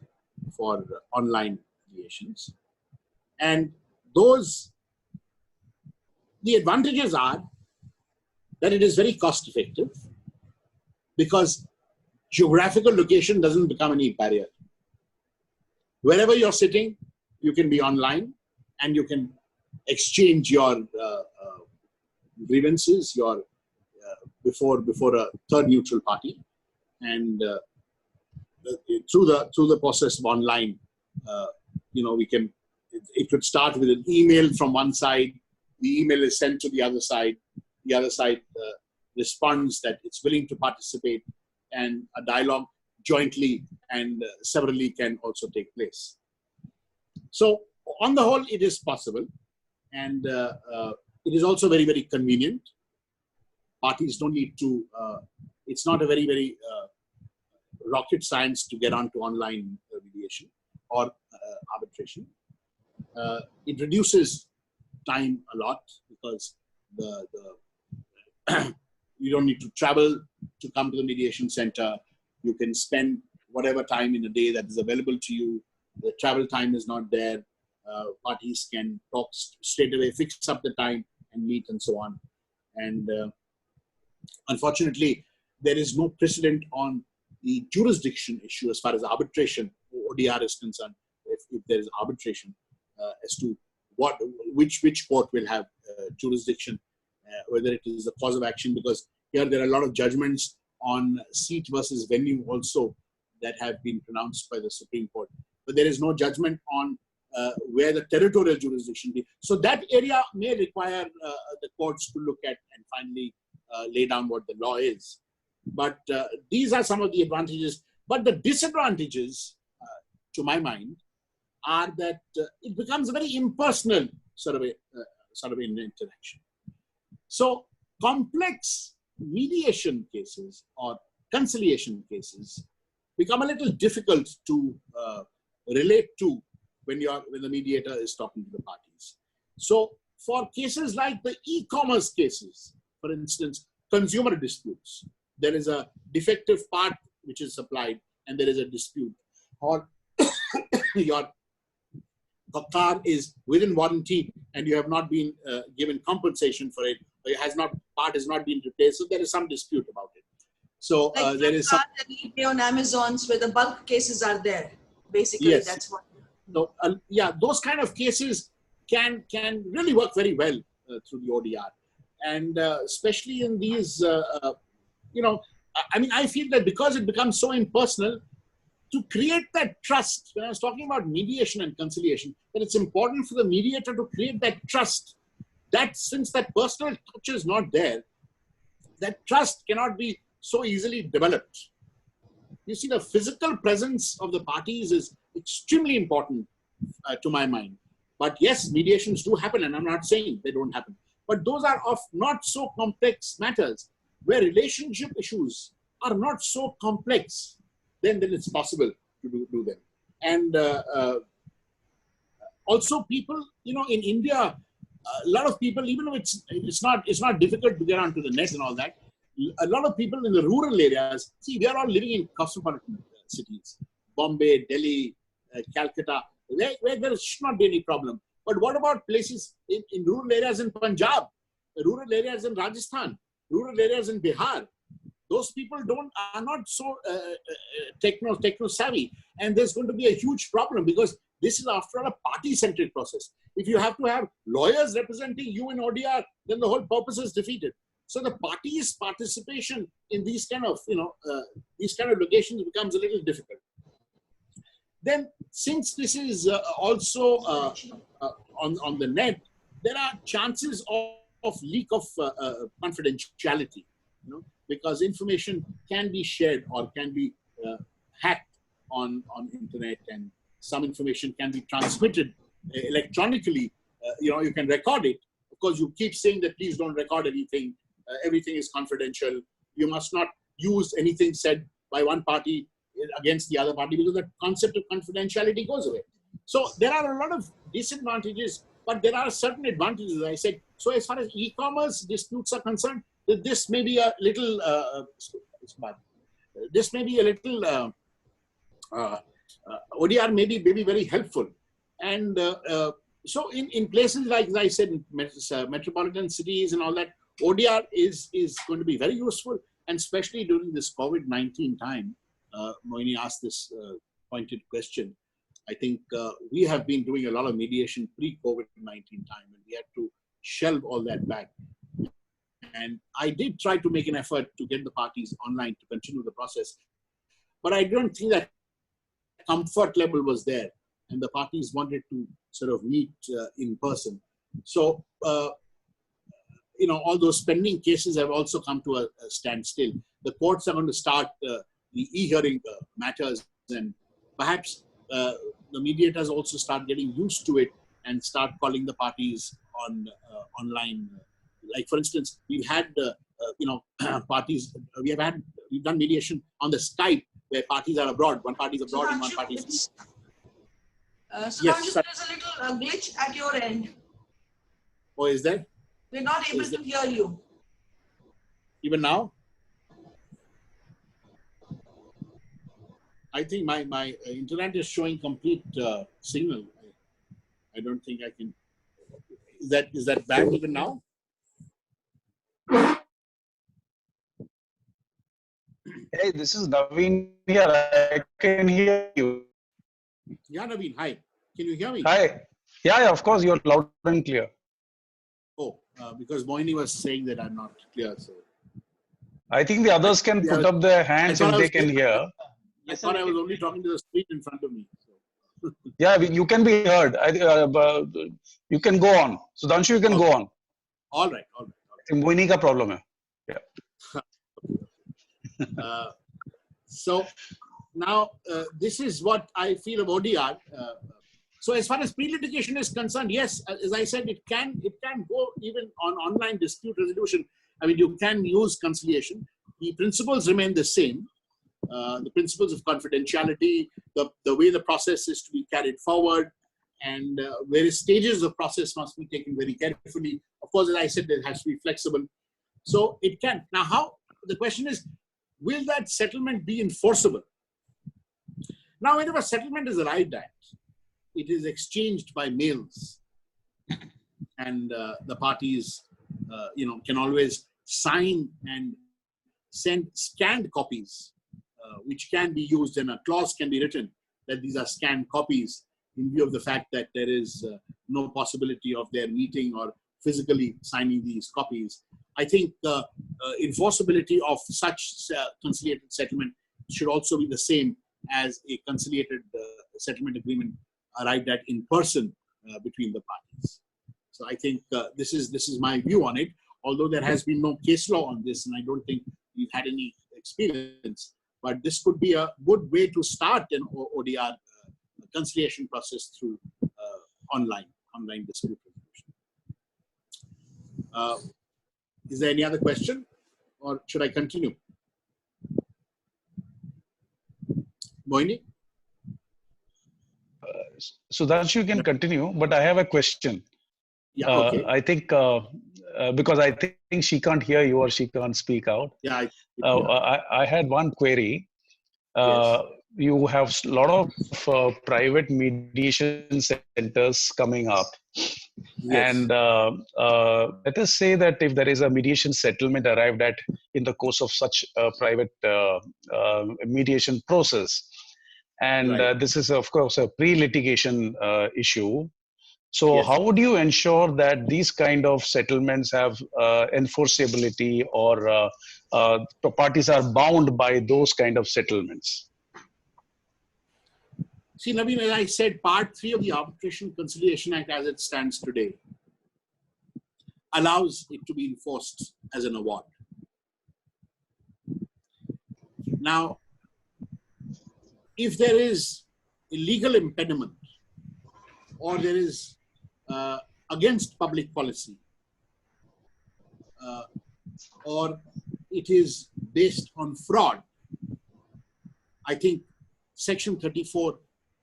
for online mediations. And the advantages are that it is very cost effective because geographical location doesn't become any barrier. Wherever you're sitting, you can be online and you can exchange your grievances before a third neutral party, and through the process of online, we can. It could start with an email from one side. The email is sent to the other side. The other side responds that it's willing to participate, and a dialogue jointly and severally can also take place. So on the whole, it is possible, and it is also very, very convenient. Parties don't need to, it's not a very, very rocket science to get onto online mediation or arbitration. It reduces time a lot because you don't need to travel to come to the mediation center. You can spend whatever time in a day that is available to you. The travel time is not there. Parties can talk straight away, fix up the time and meet and so on. And unfortunately, there is no precedent on the jurisdiction issue as far as arbitration or ODR is concerned, if there is arbitration, as to which court will have jurisdiction, whether it is a cause of action, because here there are a lot of judgments on seat versus venue also that have been pronounced by the Supreme Court. But there is no judgment on where the territorial jurisdiction be. So that area may require the courts to look at and finally lay down what the law is. But these are some of the advantages. But the disadvantages, to my mind, are that it becomes a very impersonal sort of an interaction. So complex mediation cases or conciliation cases become a little difficult to relate to when the mediator is talking to the parties. So for cases like the e-commerce cases, for instance, consumer disputes, there is a defective part which is supplied and there is a dispute, or your car is within warranty and you have not been given compensation for it, or part has not been replaced, so there is some dispute about it. So like there is some on Amazon's where the bulk cases are there. Basically, yes. That's what. So yeah, those kind of cases can really work very well through the ODR, and especially in these, I mean, I feel that because it becomes so impersonal, to create that trust, when I was talking about mediation and conciliation, that it's important for the mediator to create that trust, that since that personal touch is not there, that trust cannot be so easily developed. You see, the physical presence of the parties is extremely important to my mind. But yes, mediations do happen, and I'm not saying they don't happen. But those are of not so complex matters, where relationship issues are not so complex. Then it's possible to do them. And also people, in India, a lot of people, even though it's not difficult to get onto the net and all that, a lot of people in the rural areas, see, we are all living in cosmopolitan cities, Bombay, Delhi, Calcutta, where there should not be any problem. But what about places in rural areas in Punjab, rural areas in Rajasthan, rural areas in Bihar. Those people are not so techno savvy, and there's going to be a huge problem because this is after all a party-centric process. If you have to have lawyers representing you in Odia, then the whole purpose is defeated. So the party's participation in these kind of locations becomes a little difficult. Then, since this is also on the net, there are chances of leak of confidentiality, because information can be shared or can be hacked on internet, and some information can be transmitted electronically. You can record it. Of course, you keep saying that please don't record anything. Everything is confidential. You must not use anything said by one party against the other party, because the concept of confidentiality goes away. So there are a lot of disadvantages, but there are certain advantages, as I said. So as far as e-commerce disputes are concerned, this may be a little, ODR may be very helpful. And so in places like, as I said, in metropolitan cities and all that, ODR is going to be very useful, and especially during this COVID-19 time. Mohini asked this pointed question. I think we have been doing a lot of mediation pre-COVID-19 time, and we had to shelve all that back. And I did try to make an effort to get the parties online to continue the process, but I don't think that comfort level was there, and the parties wanted to sort of meet in person. So, all those pending cases have also come to a standstill. The courts are going to start the e-hearing matters, and perhaps the mediators also start getting used to it and start calling the parties on online. Like, for instance, we've had parties. We've done mediation on the Skype where parties are abroad. One party is abroad and one party is. Sudhanshu, Yes, there's a little glitch at your end. Oh, is there? We're not able to hear you. Even now? I think my internet is showing complete signal. I don't think I can. Is that bad even now? Hey, this is Naveen here. I can hear you. Yeah, Naveen. Hi. Can you hear me? Hi. Yeah, of course, you're loud and clear. Oh, because Mohini was saying that I'm not clear. So I think the others can put up their hands if they can hear. I thought I was only talking to the screen in front of me. So. Yeah, you can be heard. You can go on. Sudhanshu, you can go on. All right. Mohini ka problem hai. So now this is what I feel of ODR. So as far as pre-litigation is concerned, yes, as I said, it can go even on online dispute resolution. I mean, you can use conciliation. The principles remain the same. The principles of confidentiality, the way the process is to be carried forward, and various stages of process must be taken very carefully. Of course, as I said, it has to be flexible. So it can. Now, how? The question is, will that settlement be enforceable? Now, whenever a settlement is arrived at, it is exchanged by mails, and the parties, can always sign and send scanned copies, which can be used, and a clause can be written that these are scanned copies in view of the fact that there is no possibility of their meeting or physically signing these copies. I think the enforceability of such conciliated settlement should also be the same as a conciliated settlement agreement arrived at in person between the parties. So I think this is my view on it, although there has been no case law on this, and I don't think we've had any experience. But this could be a good way to start an ODR conciliation process through online dispute resolution. Is there any other question, or should I continue? Mohini? Sudhanshu, you can continue, but I have a question. Yeah, okay. I think because I think she can't hear you or she can't speak out. Yeah. I had one query. Yes. You have a lot of private mediation centers coming up. Yes. And let us say that if there is a mediation settlement arrived at in the course of such a private mediation process, and Right. this is of course a pre-litigation issue. So Yes. how would you ensure that these kind of settlements have enforceability, or the parties are bound by those kind of settlements? See, Naveen, as I said, Part 3 of the Arbitration Conciliation Act as it stands today allows it to be enforced as an award. Now, if there is a legal impediment or there is against public policy, or it is based on fraud, I think Section 34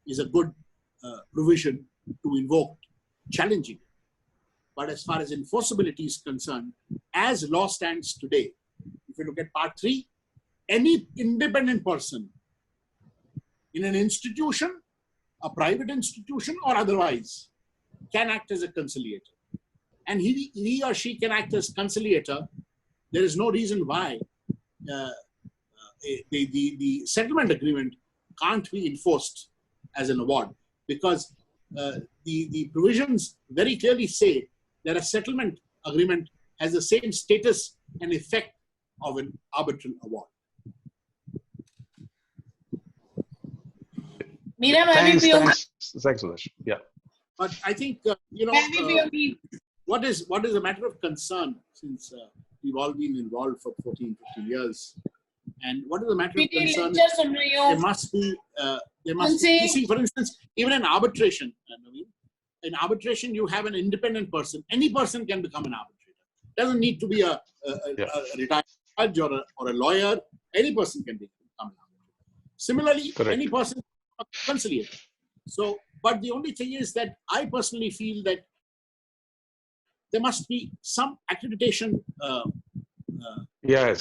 is a good provision to invoke challenging it. But as far as enforceability is concerned, as law stands today, if you look at Part 3, any independent person in an institution, a private institution or otherwise, can act as a conciliator. And he or she can act as conciliator. There is no reason why the settlement agreement can't be enforced as an award, because the provisions very clearly say that a settlement agreement has the same status and effect of an arbitral award. Meera, Thanks, Sudhanshu. Yeah. But I think, what is a matter of concern, since we've all been involved for 14, 15 years, and what is a matter of concern? There must be, you see, for instance, even in arbitration, in arbitration, you have an independent person. Any person can become an arbitrator. Doesn't need to be a retired judge or a lawyer. Any person can become an arbitrator. Similarly, any person can become a conciliator. So, but the only thing is that I personally feel that there must be some accreditation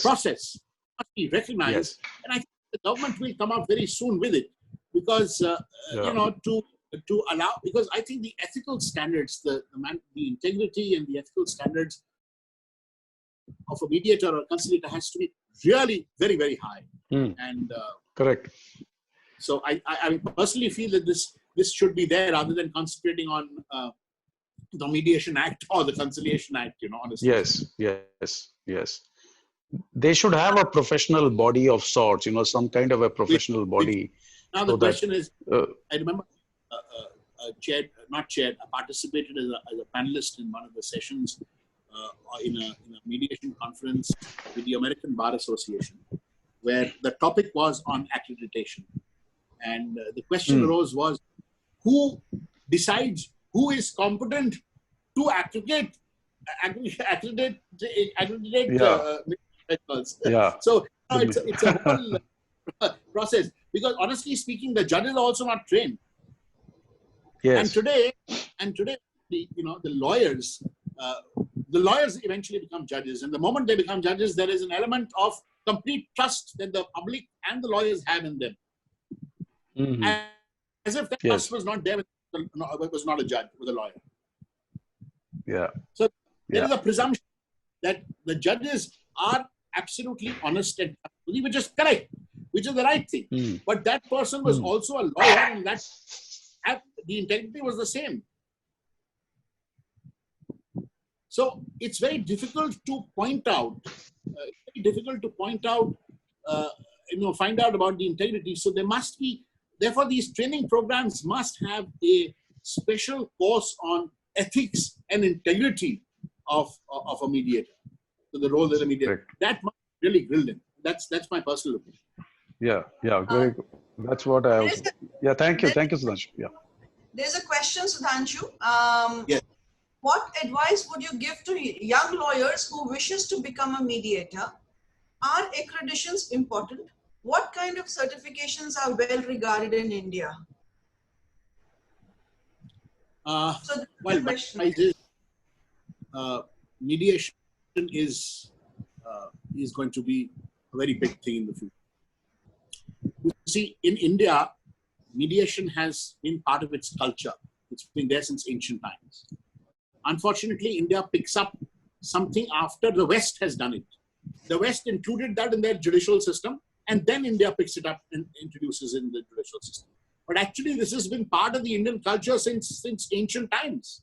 process must be recognized, and I think the government will come up very soon with it, because to allow, because I think the ethical standards, the integrity and the ethical standards of a mediator or a conciliator has to be really very, very high. And correct. So I personally feel that this should be there, rather than concentrating on the Mediation Act or the Conciliation Act. Honestly. Yes. They should have a professional body of sorts. Some kind of a professional body. Now the question is, I remember I participated as a panelist in one of the sessions in a mediation conference with the American Bar Association, where the topic was on accreditation. And the question arose was, who decides who is competent to accredit So it's a whole process, because honestly speaking, the judge is also not trained. And today, the lawyers eventually become judges, and the moment they become judges, there is an element of complete trust that the public and the lawyers have in them, as if that trust was not there. It was not a judge, it was a lawyer. So there is a presumption that the judges are absolutely honest and trustworthy, which is correct, which is the right thing. But that person was also a lawyer, and the integrity was the same. So it's very difficult to point out. Find out about the integrity. So there must be. Therefore, these training programs must have a special course on ethics and integrity of a mediator. So the role of the mediator. Correct. That must really grill them. That's my personal opinion. Very good. That's what I also. Thank you, Sudhanshu. There's a question, Sudhanshu. Yes. What advice would you give to young lawyers who wishes to become a mediator? Are accreditations important? What kind of certifications are well regarded in India? Mediation is going to be a very big thing in the future. You see, in India, mediation has been part of its culture. It's been there since ancient times. Unfortunately, India picks up something after the West has done it. The West included that in their judicial system, and then India picks it up and introduces it in the judicial system. But actually, this has been part of the Indian culture since ancient times.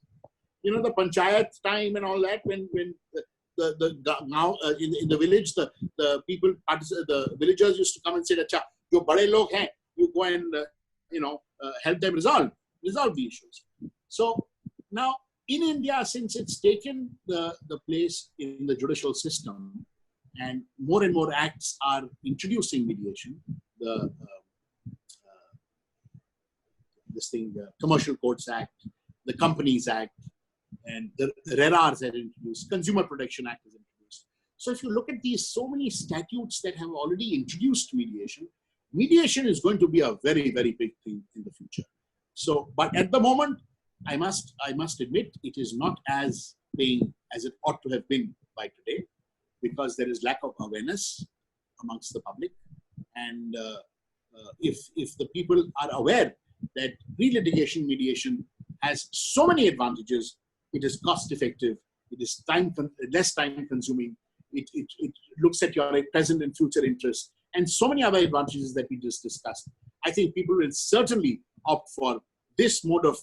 You know, the panchayat time and all that, when now in the village, the people, the villagers used to come and say, "Acha, jo bade log hain," you go and help them resolve the issues. So now in India, since it's taken the place in the judicial system, and more acts are introducing mediation, the Commercial Courts Act, the Companies Act, and the RERAs are introduced, Consumer Protection Act is introduced. So if you look at these so many statutes that have already introduced mediation, mediation is going to be a very, very big thing in the future. So, but at the moment, I must admit, it is not as paying as it ought to have been by today, because there is lack of awareness amongst the public. And if the people are aware that pre-litigation mediation has so many advantages, it is cost effective, it is less time consuming, it looks at your present and future interests, and so many other advantages that we just discussed. I think people will certainly opt for this mode of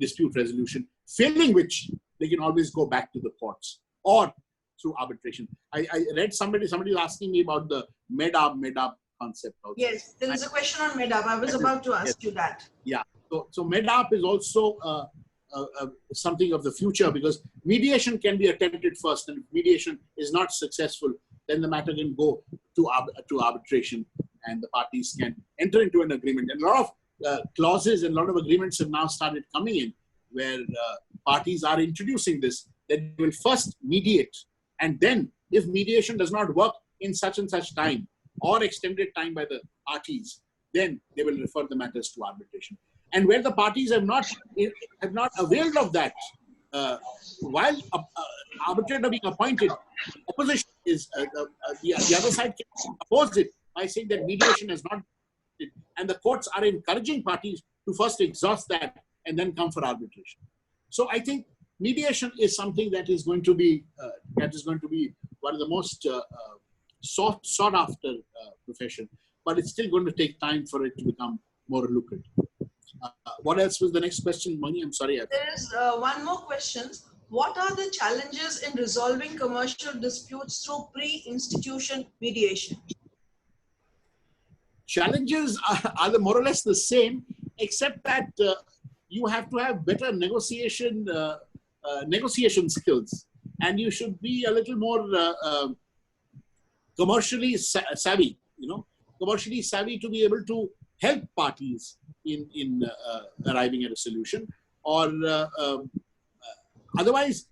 dispute resolution, failing which they can always go back to the courts or through arbitration. I read somebody asking me about the MEDAB concept also. Yes, there is a question on MEDAB. I was about to ask you that. Yeah, so MEDAB is also something of the future, because mediation can be attempted first, and if mediation is not successful, then the matter can go to arbitration, and the parties can enter into an agreement. And a lot of clauses and a lot of agreements have now started coming in, where parties are introducing this, that they will first mediate, and then if mediation does not work in such and such time or extended time by the parties, then they will refer the matters to arbitration. And where the parties have not availed of that, while arbitrator being appointed, opposition is the other side can oppose it by saying that mediation has not, and the courts are encouraging parties to first exhaust that and then come for arbitration. So I think mediation is something that is going to be one of the most sought after profession, but it's still going to take time for it to become more lucrative. What else was the next question, Mohini? I'm sorry. There is one more question. What are the challenges in resolving commercial disputes through pre-institution mediation? Challenges are more or less the same, except that you have to have better negotiation skills, and you should be a little more commercially savvy. Commercially savvy to be able to help parties in arriving at a solution, or otherwise,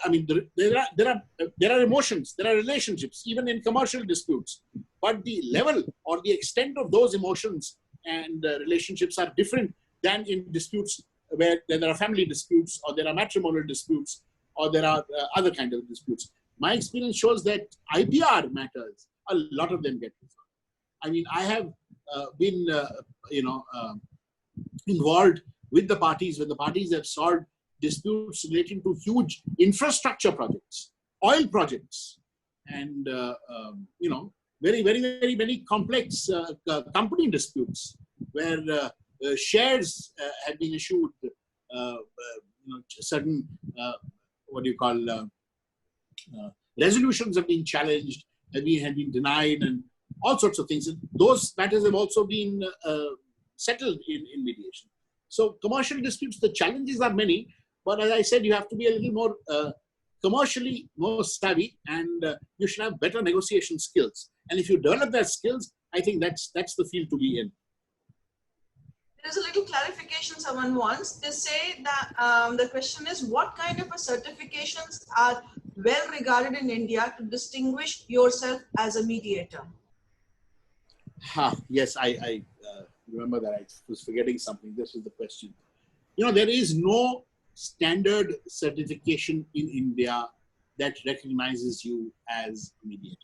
I mean, there are emotions, there are relationships, even in commercial disputes, but the level or the extent of those emotions and relationships are different than in disputes where there are family disputes, or there are matrimonial disputes, or there are other kind of disputes. My experience shows that IPR matters, a lot of them get resolved. I mean, I have been, involved with the parties when the parties have solved disputes relating to huge infrastructure projects, oil projects, and very, very, very, very complex company disputes where shares have been issued, certain resolutions have been challenged, have been denied, and all sorts of things. And those matters have also been settled in mediation. So commercial disputes, the challenges are many, but as I said, you have to be a little more commercially more savvy, and you should have better negotiation skills. And if you develop that skills, I think that's the field to be in. There's a little clarification someone wants. They say that the question is, what kind of certifications are well regarded in India to distinguish yourself as a mediator? Yes, I remember that. I was forgetting something. This was the question. There is no standard certification in India that recognizes you as a mediator.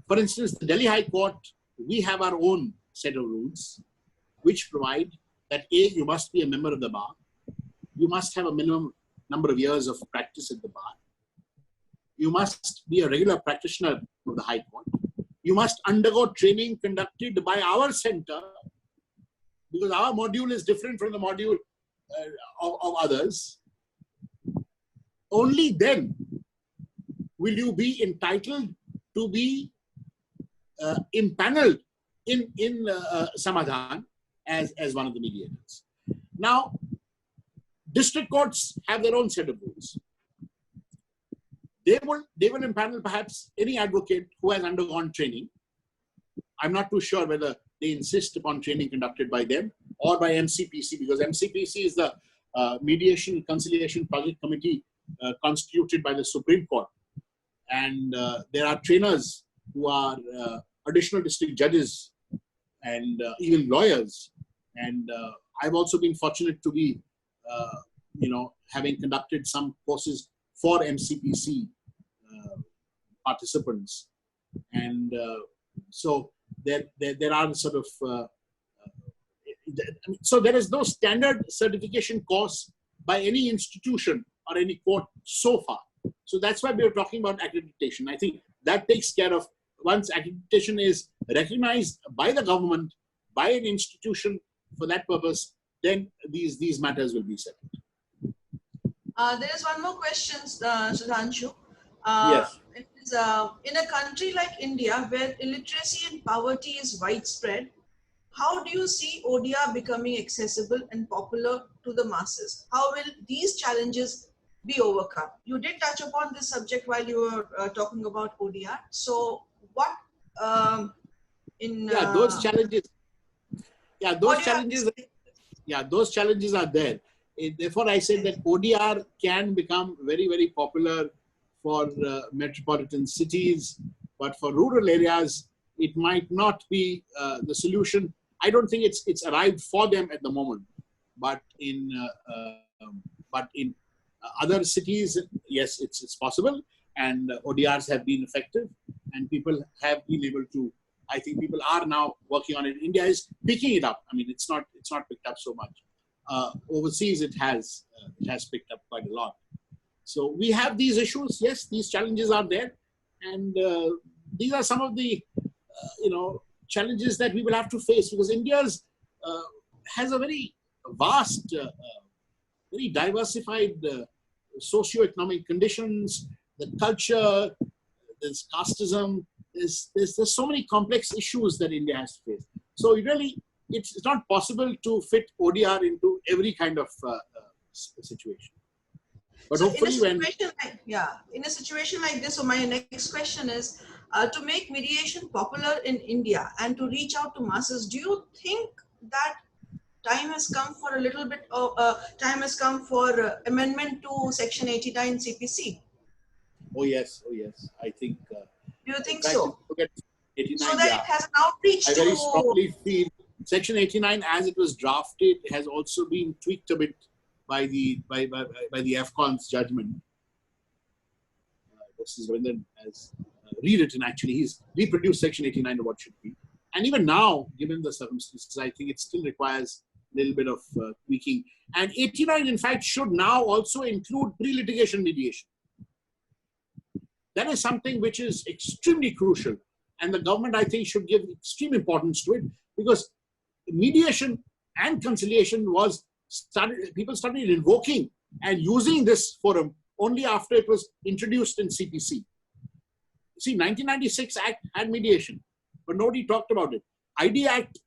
For instance, the Delhi High Court, we have our own set of rules which provide that A, you must be a member of the bar, you must have a minimum number of years of practice at the bar. You must be a regular practitioner of the High Court. You must undergo training conducted by our center, because our module is different from the module of others. Only then will you be entitled to be impaneled in Samadhan as one of the mediators. Now, district courts have their own set of rules. They will impanel perhaps any advocate who has undergone training. I'm not too sure whether they insist upon training conducted by them or by MCPC, because MCPC is the Mediation Conciliation Project Committee constituted by the Supreme Court. And there are trainers who are additional district judges and even lawyers. And I've also been fortunate to be, having conducted some courses for MCPC participants. And so there are sort of, so there is no standard certification course by any institution or any court so far. So that's why we are talking about accreditation. I think that takes care of, once accreditation is recognized by the government, by an institution for that purpose, then these matters will be settled. There is one more question, Sudhanshu. Yes. It is, in a country like India, where illiteracy and poverty is widespread, how do you see Odia becoming accessible and popular to the masses? How will these challenges be overcome? You did touch upon this subject while you were talking about Odia. So what those challenges. Yeah, those challenges are there. Therefore, I said that ODR can become very, very popular for metropolitan cities, but for rural areas, it might not be the solution. I don't think it's arrived for them at the moment, but in other cities, yes, it's possible, and ODRs have been effective, and people have been able to. I think people are now working on it. India is picking it up. I mean, it's not picked up so much. Overseas, it has picked up quite a lot. So we have these issues. Yes, these challenges are there, and these are some of the challenges that we will have to face, because India's has a very vast, very diversified socio-economic conditions, the culture, there's casteism, there's so many complex issues that India has to face. So really, it's not possible to fit ODR into every kind of situation. But so hopefully in a situation like this, so my next question is, to make mediation popular in India and to reach out to masses, do you think that time has come for a little bit of amendment to Section 89 CPC? Oh yes. I think. Do you think so? 89, so that it has an outreach I very strongly feel Section 89, as it was drafted, has also been tweaked a bit by the AFCON's judgment. Justice Brendan has rewritten, actually, he's reproduced Section 89 to what should be. And even now, given the circumstances, I think it still requires a little bit of tweaking. And 89, in fact, should now also include pre-litigation mediation. That is something which is extremely crucial. And the government, I think, should give extreme importance to it, because mediation and conciliation people started invoking and using this forum only after it was introduced in CPC. See, 1996 Act had mediation, but nobody talked about it. ID Act,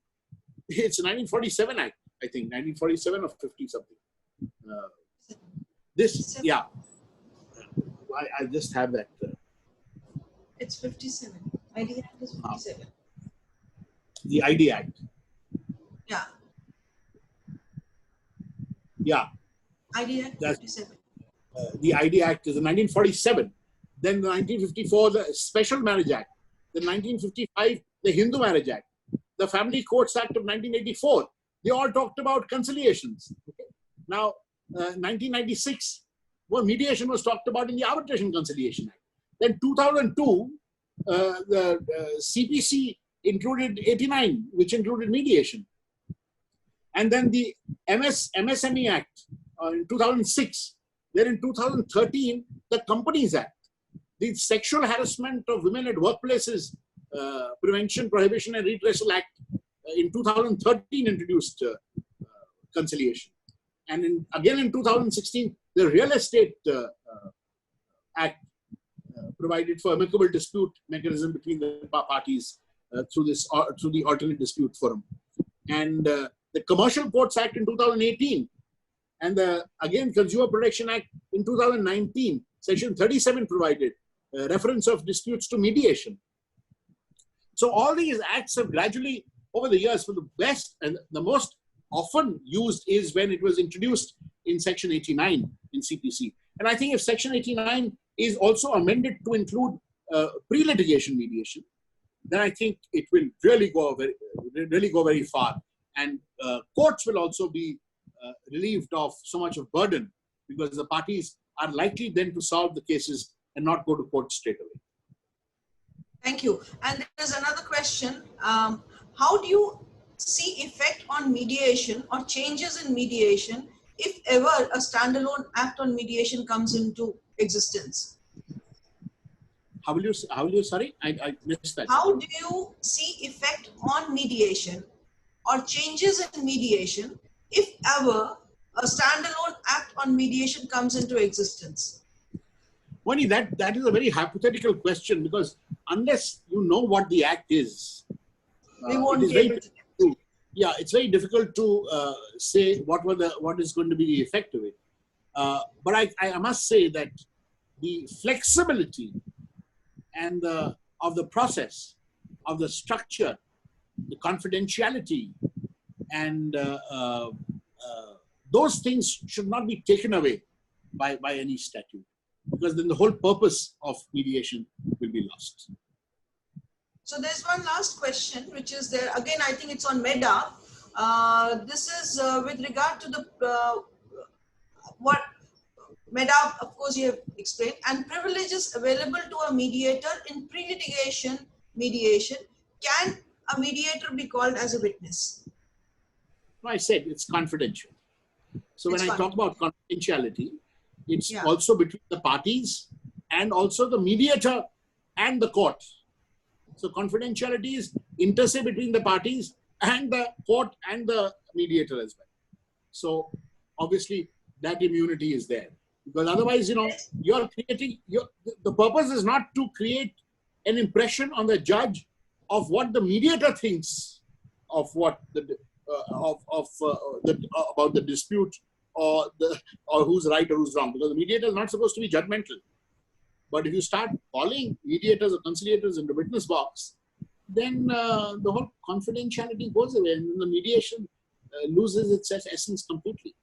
it's a 1947 Act, I think, 1947 or 50 something. I just have that. It's 57. ID Act is 57. The ID Act. Yeah. Yeah. ID Act 57. The ID Act is in 1947. Then the 1954, the Special Marriage Act. The 1955, the Hindu Marriage Act. The Family Courts Act of 1984. They all talked about conciliations. Okay? Now, 1996, mediation was talked about in the Arbitration Conciliation Act. Then 2002, the CPC included 89, which included mediation. And then the MSME Act in 2006. Then in 2013, the Companies Act, the Sexual Harassment of Women at Workplaces Prevention, Prohibition and Redressal Act in 2013 introduced conciliation. And again in 2016, the Real Estate Act provided for amicable dispute mechanism between the parties through the alternate dispute forum. And the Commercial Courts Act in 2018 and the again Consumer Protection Act in 2019, Section 37 provided reference of disputes to mediation. So all these acts have gradually, over the years, for the best and the most often used is when it was introduced in Section 89 in CPC. And I think if Section 89 is also amended to include pre-litigation mediation, then I think it will really go very far. And courts will also be relieved of so much of burden because the parties are likely then to solve the cases and not go to court straight away. Thank you. And there's another question. How do you see effect on mediation or changes in mediation if ever a standalone act on mediation comes into existence? How will you, sorry? I missed that. How do you see effect on mediation or changes in mediation if ever a standalone act on mediation comes into existence? Wani, that is a very hypothetical question because unless you know what the act is, we won't be able to. Yeah, it's very difficult to say what is going to be the effect of it. But I must say that the flexibility and of the process, of the structure, the confidentiality, and those things should not be taken away by any statute, because then the whole purpose of mediation will be lost. So there's one last question, which is there, again, I think it's on MEDA. This is with regard to the, what MEDA, of course, you have explained, and privileges available to a mediator in pre-litigation mediation. Can a mediator be called as a witness? No, I said it's confidential. So when I talk about confidentiality, it's also between the parties and also the mediator and the court. So confidentiality is inter se between the parties and the court and the mediator as well. So obviously that immunity is there, because otherwise, you're creating, the purpose is not to create an impression on the judge of what the mediator thinks of what about the dispute or who's right or who's wrong, because the mediator is not supposed to be judgmental. But if you start calling mediators or conciliators in the witness box, then the whole confidentiality goes away and the mediation loses its essence completely.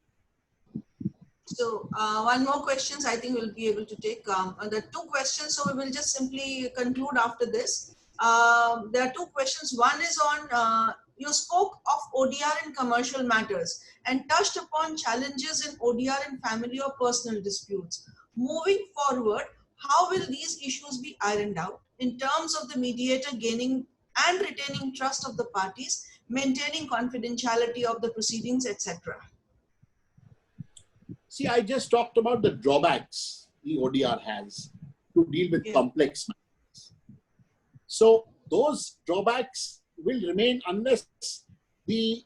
So one more questions I think we'll be able to take. There are two questions, so we will just simply conclude after this. There are two questions. One is on, you spoke of ODR in commercial matters and touched upon challenges in ODR in family or personal disputes. Moving forward, how will these issues be ironed out in terms of the mediator gaining and retaining trust of the parties, maintaining confidentiality of the proceedings, etc.? See, I just talked about the drawbacks the ODR has to deal with complex matters. So those drawbacks will remain unless the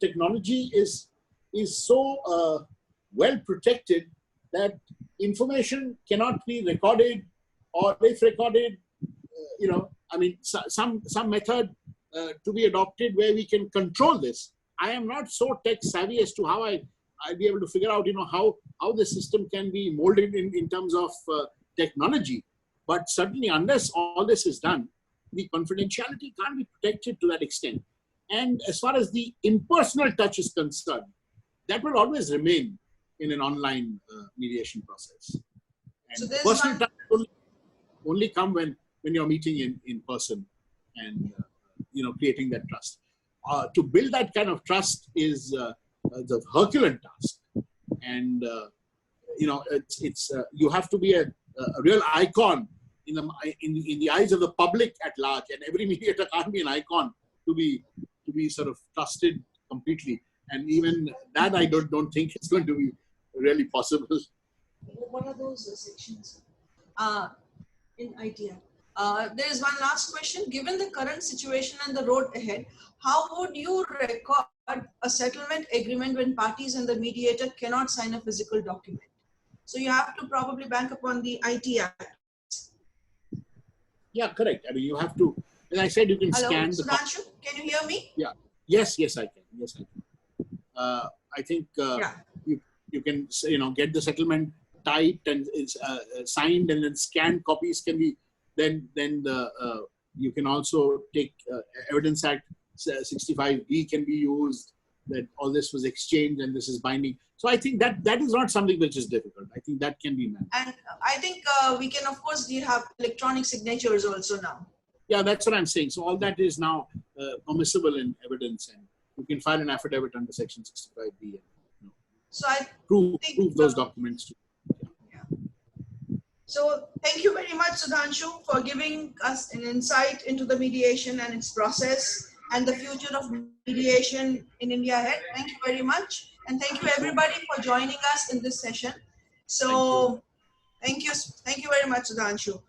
technology is so well protected that information cannot be recorded, or if recorded, some method to be adopted where we can control this. I am not so tech savvy as to how I'll be able to figure out, how the system can be molded in terms of technology. But certainly, unless all this is done, the confidentiality can't be protected to that extent. And as far as the impersonal touch is concerned, that will always remain in an online mediation process. And so personal touch only come when you're meeting in person and creating that trust. To build that kind of trust is the Herculean task, and you have to be a real icon in the eyes of the public at large, and every mediator can't be an icon to be sort of trusted completely. And even that I don't think it's going to be really possible. What are those sections in ITI? There is one last question. Given the current situation and the road ahead, how would you record a settlement agreement when parties and the mediator cannot sign a physical document? So you have to probably bank upon the ITI. Yeah, correct. I mean, you have to, as I said, you can Hello, scan the. Sudhanshu, can you hear me? Yeah. Yes, I can. Yes, I can. I think you can get the settlement typed and it's signed, and then scanned copies can be then you can also take Evidence Act 65B can be used, that all this was exchanged and this is binding. So I think that is not something which is difficult. I think that can be managed. And I think we can, of course, have electronic signatures also now. Yeah, that's what I'm saying. So all that is now permissible in evidence, and you can file an affidavit under Section 65B. And, so I prove those documents too. So thank you very much, Sudhanshu, for giving us an insight into the mediation and its process and the future of mediation in India ahead. Thank you very much. And thank you everybody for joining us in this session. So thank you very much, Sudhanshu.